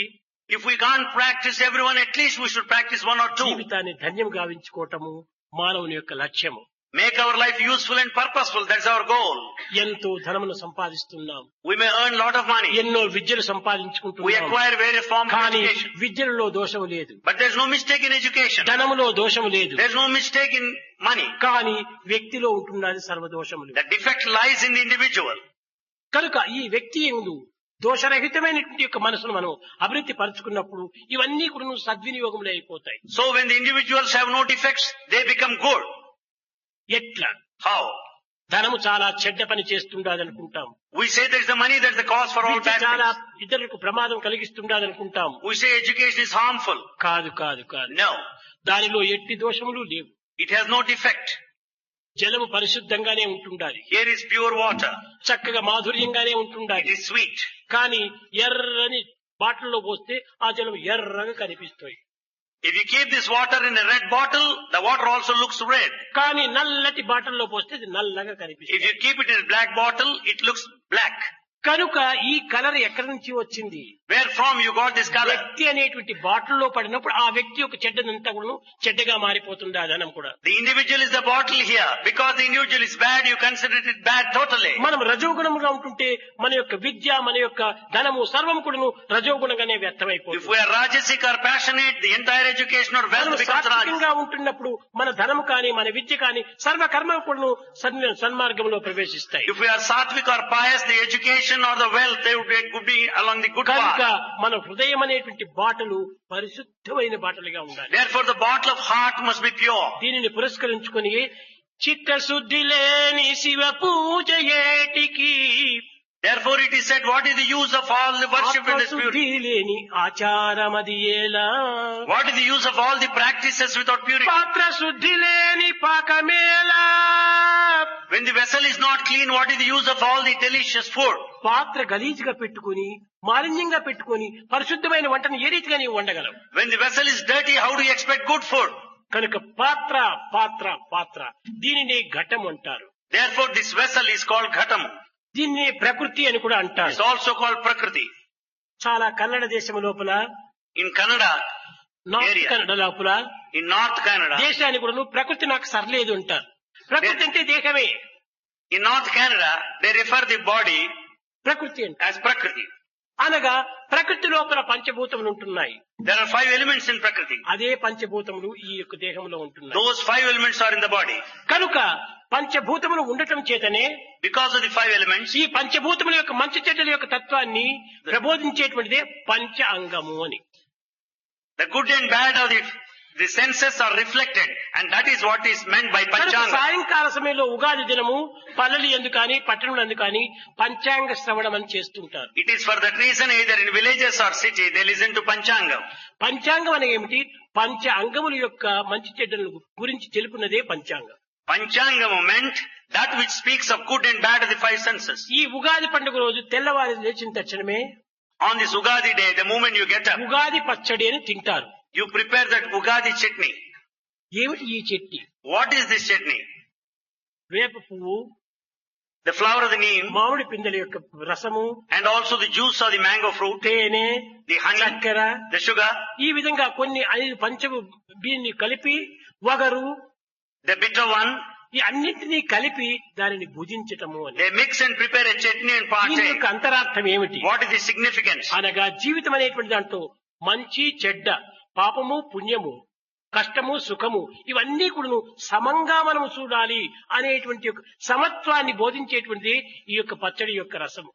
If we can't practice everyone, at least we should practice one or two. జీవితాన్ని ధన్యం గావించుకోవటము మానవుని యొక్క లక్ష్యము. Make our life useful and purposeful. That's our goal. ఎంతో ధనమును సంపాదిస్తున్నాం, We may earn a lot of money. ఎన్నో విద్యలు We సంపాదించుకుంటున్నాం, acquire various forms of కానీ education. విద్యలో దోషము లేదు, But there's no mistake in education. ధనములో దోషము లేదు, There's no mistake in money. కానీ వ్యక్తిలో ఉంటున్నది సర్వదోషములు. The defect lies in the individual. కనుక ఈ వ్యక్తి ఎందు దోషరహితమైనటువంటి యొక్క మనసును మనం అభివృద్ధి పరుచుకున్నప్పుడు ఇవన్నీ కూడా సద్వినియోగములు అయిపోతాయి. So when the individuals have no defects, they become good. ఎట్లా? How? ధనము చాలా చెడ్డ పని చేస్తుండదనుకుంటాం, We say there's the money that's the cause for all Vidya bad చాలా things. ఇతరులకు ప్రమాదం కలిగిస్తుండదనుకుంటాం. We say education is harmful. కాదు కాదు కాదు, No. దానిలో ఎట్టి దోషములు లేవు. It has no defect. జలము పరిశుద్ధంగానే ఉంటుండాలి, Here is pure water. చక్కగా మాధుర్యంగానే It ఉంటుండాలి. is sweet. కానీ ఎర్రని బాటిల్లో పోస్తే ఆ జలం ఎర్రగా కనిపిస్తాయి. If you keep this water in a red bottle, the water also looks red. కానీ నల్లటి బాటిల్లో పోస్తే అది నల్లగా If కనిపిస్తుంది. you keep it in a black bottle, it looks black. కనుక ఈ కలర్ ఎక్కడి నుంచి వచ్చింది? Where from you got this color? వ్యక్తి అనేటువంటి బాటిల్లో పడినప్పుడు ఆ వ్యక్తి యొక్క చెడ్డదంతా కూడా చెడ్డగా మారిపోతుంది. ఆ ధనం కూడా The individual is the bottle here. Because the individual is bad, you consider it bad totally. మనం రజోగుణముగా ఉంటుంటే మన యొక్క విద్య, మన యొక్క ధనము సర్వం కూడాను రజోగుణంగానే If వ్యర్థమైపోతుంది. we are rajasic or passionate, the entire education or wealth మనం becomes rajasic. సాత్వికంగా ఉంటున్నప్పుడు మన ధనము కానీ మన విద్య కానీ సర్వ కర్మ కూడాను సన్మార్గంలో ప్రవేశిస్తాయి. If we are sattvic or pious, the education or the wealth, they would be along the good కనుక path. మన హృదయం అనేటువంటి బాటలు పరిశుద్ధమైన బాటలుగా ఉండాలి. Therefore, the bottle of heart must be pure. దీనిని పురస్కరించుకొని చిత్తశుద్ధి లేని శివ పూజ ఏటికి Therefore it is said, what is the use of all the worship in the ఆత్మశుద్ధి spirit? లేని ఆచారమది ఎలా, What is the use of all the practices without purity? పాత్ర శుద్ధి లేని పాకమేలా, When the vessel is not clean, what is the use of all the delicious food? పాత్ర గలీజ్గా పెట్టుకుని మాలిన్యంగా పెట్టుకుని పరిశుద్ధమైన వంటను ఏ రీతిగా నీవు వండగలవు? When the vessel is dirty, how do you expect good food? కనుక పాత్ర పాత్ర పాత్ర దీనిని ఘటం అంటారు. Therefore this vessel is called ghatam. దీన్ని ప్రకృతి అని కూడా అంటారు. It's also called prakriti. చాలా కన్నడ దేశం లోపల, In Kannada, north area. Kannada లోపల in North Canada, దేశానికి కూడా ప్రకృతి నాకు సర్లేదు అంటారు. ప్రకృతి అంటే దేహమే, in North Canada, they refer the body ప్రకృతి అంటే as prakriti. అనగా ప్రకృతి లోపల పంచభూతములు ఉంటున్నాయి. There are 5 elements in prakriti. అదే పంచభూతములు ఈ యొక్క దేహంలో ఉంటున్నాయి. Those 5 elements are in the body. కనుక పంచభూతములు ఉండటం చేతనే Because of the 5 elements, ఈ పంచభూతముల యొక్క మంచి చెడ్డల యొక్క తత్వాన్ని ప్రబోధించేటువంటిదే పంచ అంగము అని. the good and bad of the senses are reflected, and that is what is meant by కనుక Panchanga. సాయంకాల సమయంలో ఉగాది దినము పల్లెలు ఎందుకు కానీ పట్టణంలో ఎందుకు కానీ పంచాంగ శ్రవణం అని చేస్తుంటారు. It is for that reason, either in villages or city, they listen to Panchanga. పంచాంగం అనే ఏమిటి? పంచ అంగముల యొక్క మంచి చెడ్డల గురించి తెలుపున్నదే పంచాంగం. Panchanga meant that which speaks of good and bad of the 5 senses. ఈ ఉగాది పండుగ రోజు తెల్లవారి లేచిన తక్షణమే On this Ugadi day, the moment you get up, Ugadi పచ్చడి అని తింటారు. you prepare that Ugadi chutney. ఏమిటి ఈ chutney? What is this chutney? వేప పువ్వు, The flower of the neem, మామిడి పిందెల యొక్క రసము, and also the juice of the mango fruit, తేనె, the honey, చక్కెర, the sugar, ఈ విధంగా కొన్ని 5 పంచము దీన్ని కలిపి వగరు the bitter one. ఈ అన్నింటినీ కలిపి దానిని భుజించటము అని. They mix and prepare a chutney and దీని partake. యొక్క అంతరార్థం ఏమిటి What is the significance? అనగా జీవితం అనేటువంటి దాంట్లో మంచి చెడ్డ, పాపము పుణ్యము, కష్టము సుఖము ఇవన్నీ కూడా సమంగా మనం చూడాలి అనేటువంటి యొక్క సమత్వాన్ని బోధించేటువంటిది ఈ యొక్క పచ్చడి యొక్క రసము.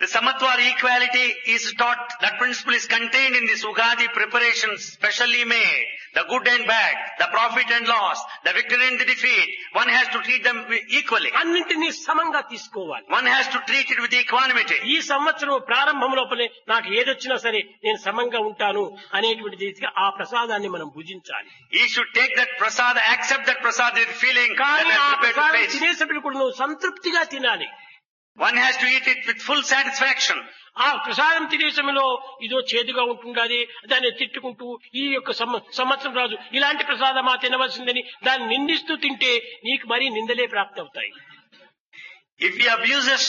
The Samatva equality is taught. That principle is contained in this Ugadi preparations specially made. The good and bad, the profit and loss, the victory and the defeat. One has to treat them equally. అన్నింటినీ సమంగా తీసుకోవాలి. One has to treat it with equanimity. ఈ సంవత్సరం ప్రారంభం లోపలే నాకు ఏదొచ్చినా సరే నేను సమంగా ఉంటాను అనేటువంటి రీతిగా ఆ ప్రసాదాన్ని మనం భుజించాలి. He should take that prasad, accept that prasad with feeling that కానీ I ఆ am prepared to ప్రసాదం face. తినేసరికి కూడా నువ్వు సంతృప్తిగా తినాలి. One has to eat it with full satisfaction. ఆ ప్రసాదం తినే సమయంలో ఇదో చేదుగా ఉంటుండాలి, దాన్ని తిట్టుకుంటూ ఈ యొక్క సంవత్సరం రాజు ఇలాంటి ప్రసాదమా తినవలసిందని దాన్ని నిందిస్తూ తింటే నీకు మరీ నిందలే ప్రాప్తి అవుతాయి. If he abuses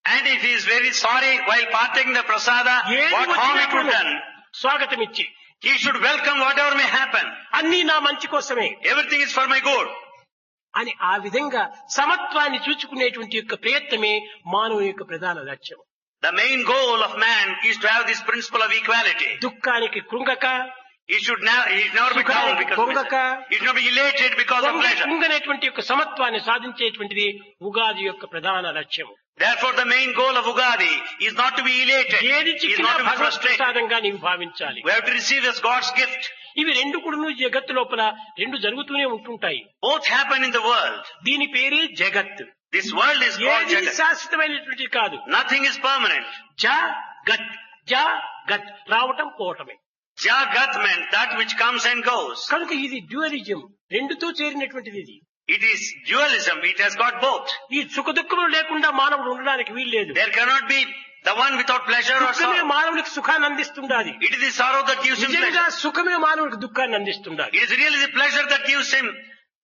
and if he is very sorry while partaking the prasada, ఏది what harm it would వచ్చినప్పుడు done? స్వాగతం ఇచ్చి He should welcome whatever may happen. అన్నీ నా మంచి కోసమే Everything is for my good. అని ఆ విధంగా సమత్వాన్ని చూచుకునేటువంటి యొక్క ప్రయత్నమే మానవుని యొక్క ప్రధాన లక్ష్యం. The main goal of man is to have this principle of equality. దుఃఖానికి కృంగక, He should never be down because of it. He should not be elated because of pleasure. కృంగనేటువంటి యొక్క సమత్వాన్ని సాధించేటువంటిది ఉగాది యొక్క ప్రధాన లక్ష్యం. Therefore the main goal of Ugadi is not to be elated. ఏది He is చిక్కినా not to be Bhagwat frustrated. ప్రసాదంగా నీవు భావించాలి. We have to receive as God's gift. ఇవి రెండు కూడా జగత్తు లోపల రెండు జరుగుతూనే ఉంటుంటాయి. Both happen in the world. దీని పేరే జగత్. This world is called ఏది Jagat. శాశ్వతమైనటువంటి కాదు. Nothing is permanent. జగత్ జగత్ రావటం పోవటమే. Jagat meant that which comes and goes. కనుక ఇది డ్యూయలిజం, రెండుతో చేరినటువంటిది ఇది. It is dualism. It has got both. ఈ సుఖ దుఃఖములు లేకుండా మానవుడు ఉండడానికి వీల్లేదు. There cannot be the one without pleasure or దుఃఖమే sorrow. మానవునికి సుఖాన్ని అందిస్తుండాలి. It is the sorrow that gives him నిజంగా pleasure. సుఖమే మానవునికి దుఃఖాన్ని అందిస్తుండాలి. It is really the pleasure that gives him.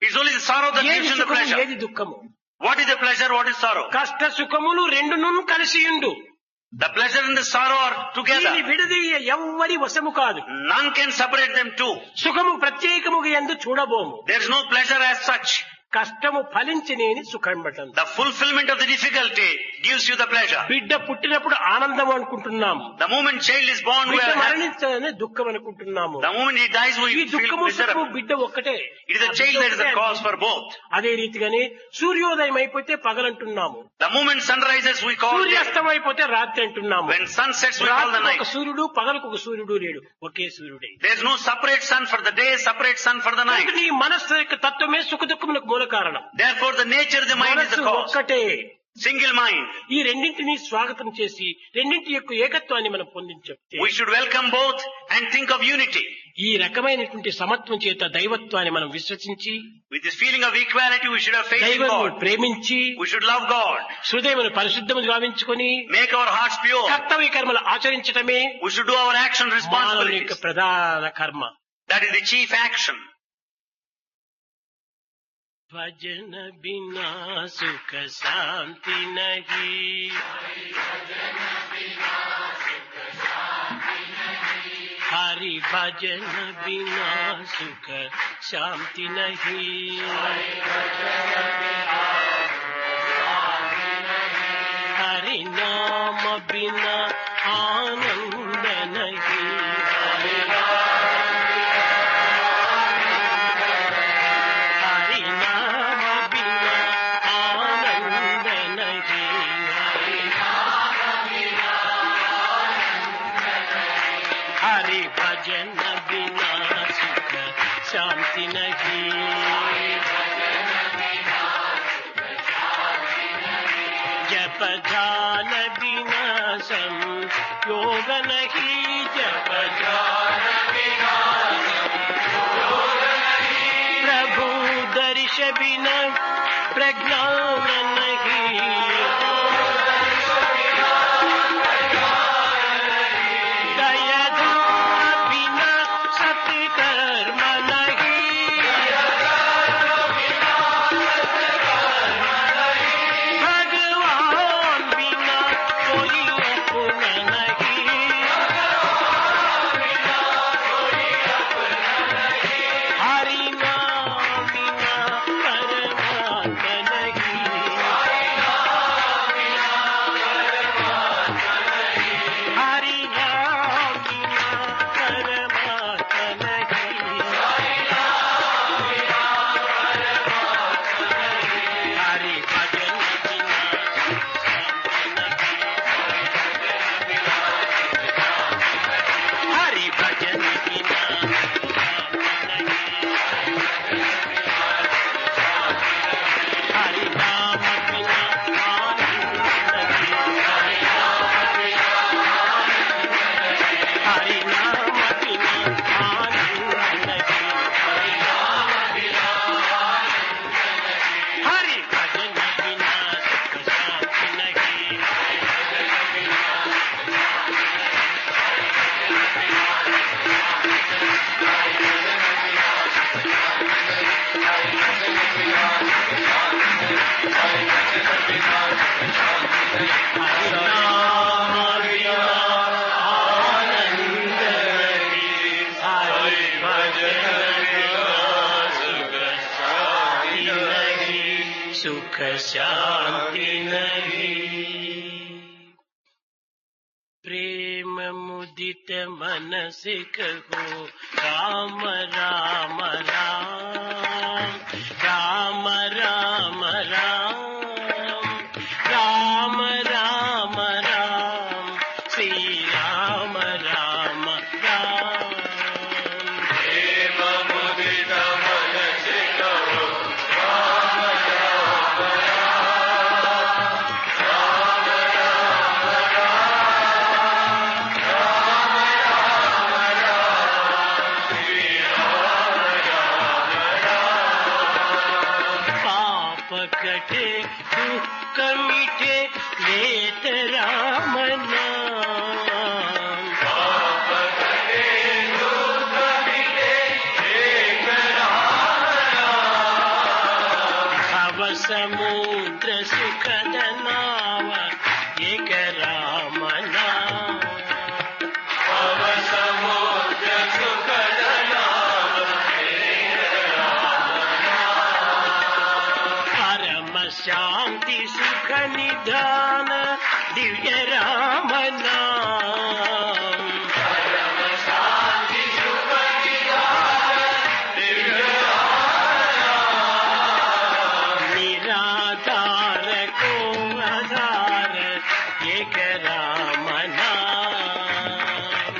It is only the sorrow that ఏది gives him the సుఖము pleasure. ఏది దుఃఖము? What is the pleasure? What is sorrow? కష్ట సుఖములు రెండును కలిసి ఉండు. The pleasure and the sorrow are దీన్ని together. విడదీయ ఎవ్వరి వశము కాదు. None can separate them two. సుఖము ప్రత్యేకముగా యందు చూడబోము. There is no pleasure as such. కష్టము ఫలించనేని సుఖం పట్టం. The fulfillment of the difficulty gives you the pleasure. బిడ్డ పుట్టినప్పుడు ఆనందం అనుకుంటున్నాము. The moment child is born, we బిడ్డ are happy. మరణించని దుఃఖం అనుకుంటున్నాము. The moment he dies, ఈ we feel దుఃఖము సుఖము miserable. బిడ్డ ఒక్కటే. It is the child that is the cause for both. అదే రీతిగానే సూర్యోదయం అయిపోతే పగలంటున్నాము. The moment sun rises, we call day. సూర్యాస్తం అయిపోతే రాత్రి అంటున్నాము. When sun sets, we call the రాత్రికి ఒక night. సూర్యుడు, పగలకు ఒక సూర్యుడు లేడు, ఒకే సూర్యుడే. There is no separate sun for the day, separate sun for the night. నీ మనస్సు యొక్క తత్వమే సుఖ దుఃఖములకు మూల కారణం. Therefore, the nature of the mind is the మనస్సు cause. ఒక్కటే, single mind. ఈ రెండింటినీ స్వాగతం చేసి రెండింటి యొక్క ఏకత్వాన్ని మనం పొందించెప్తే We should welcome both and think of unity. ఈ రకమైనటువంటి సమత్వం చేత దైవత్వాన్ని మనం విశ్వసించి With this feeling of equality, we should have faith in దైవమును God. ప్రేమించి We should love God. హృదయమును పరిశుద్ధము గావించుకొని Make our hearts pure. కర్తవ్య కర్మలు ఆచరించటమే We should do our action మానవుని responsibilities. యొక్క ప్రధాన కర్మ. That is the chief action. భజన బినా సుఖ శాంతి నహీ, హరి భజన బినా సుఖ శాంతి నహీ, హరి నామ బినా ఆనంద నహీ, హరి నామ బినా ఆనంద నహీ, హరి భజన బినా సుఖ శాంతి నహీ, జప ధ్యాన బినా సంయోగ నహీ, జప ధ్యాన బినా प्रभु दर्श बिना प्रज्ञान नहीं, दया दान बिना सत्कर्म नहीं, भगवान बिना कोई अपना नहीं, हरि नाम बिना परमात्मा नहीं, हरि नाम बिना परमात्मा नहीं, हरि भजन बिना हरि भजन बिना हरि नाम बिना आनंद नहीं, हरि नाम बिना आनंद नहीं, हरि भजन बिना सुख शांति नहीं, हरि नाम बिना आनंद नहीं, हरि भजन बिना सुख शांति नहीं। प्रेम मुदित मन से कहो राम राम राम, राम राम राम, राम राम राम, श्री राम राम राम। प्रेम मुदित मन से कहो पाप कटे दुख मिटे लेत राम नाम, पाप कटे दुख मिटे लेत राम नाम, भव समुद्र सुखद नाव एक राम नाम, भव समुद्र सुखद नाव परम शांति सुख निधान दिव्य राम नाम, परम शांति सुख निधान दिव्य राम, निराधार को आधार एक राम नाम,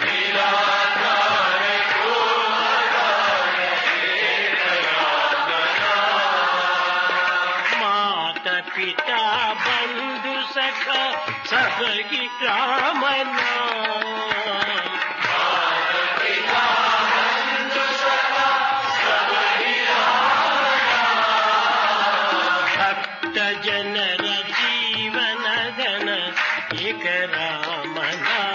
निराधार को आधार एक राम नाम, माता पिता बंधु सखा सबकी कामना भक्त जनर जीवन धन एक रामना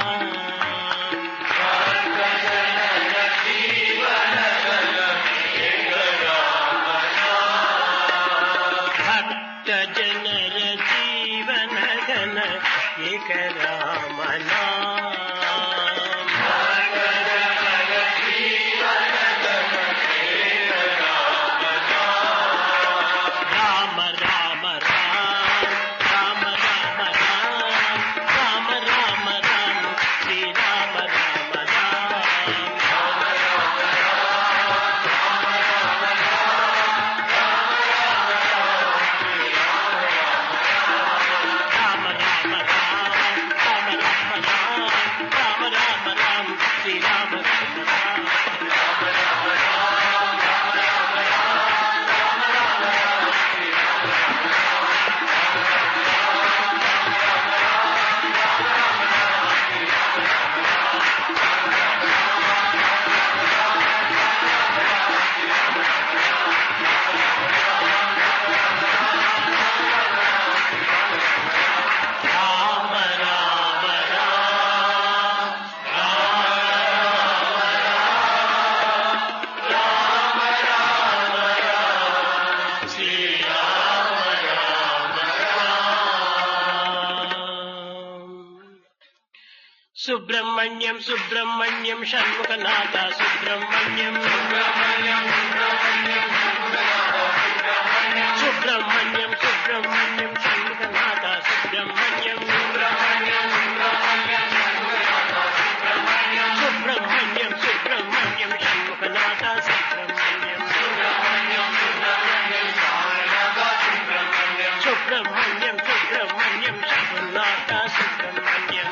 जनर जीवन धन एक राम नाम राम राम राम राम राम राम राम राम राम श्री राम राम सुब्रह्मण्यम सुब्रह्मण्यम षण्मुखनाथ सुब्रह्मण्यम सुब्रह्मण्यम सुब्रह्मण्यम षण्मुखनाथ सुब्रह्मण्यम सुब्रह्मण्यम सुब्रह्मण्यम षण्मुखनाथ सुब्रह्मण्यम सुब्रह्मण्यम सुब्रह्मण्यम षण्मुखनाथ सुब्रह्मण्यम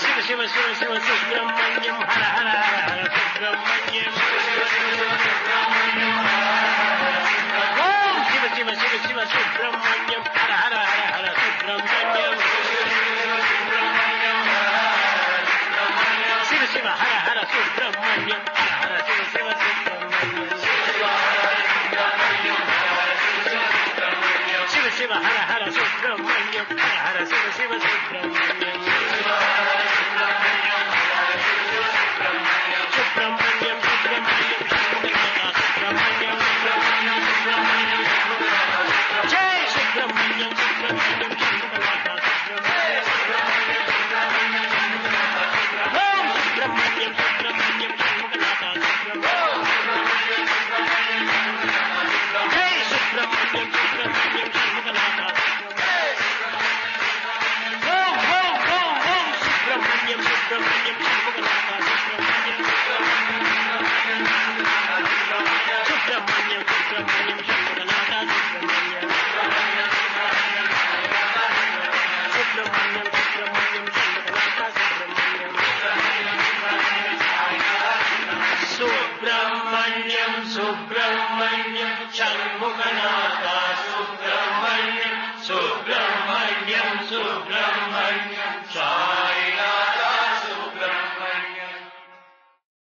शिव शिव शिव सुब्रह्मण्यम हर हर हर हर सुब्रह्मण्यम ओम शिव शिव शिव शिव सुब्रह्मण्यम हर हर हर हर सुब्रह्मण्यम शिव शिव हर हर सुब्रह्मण्यम हर हर शिव शिव सुब्रह्मण्यम शिव शिव हर हर सुब्रह्मण्यम हर हर शिव शिव सुब्रह्मण्यम सुब्रह्मण्यम सुब्रह्मण्यम सुब्रह्मण्यम जय सुब्रह्मण्यम सुब्रह्मण्यम ओम सुब्रह्मण्यम सुब्रह्मण्यम जय सुब्रह्मण्यम सुब्रह्मण्यम सुब्रह्मण्यम सुब्रह्मण्यम सुब्रह्मण्यम षण्मुखनाथ सुब्रह्मण्यम सुब्रह्मण्यम सुब्रह्मण्यम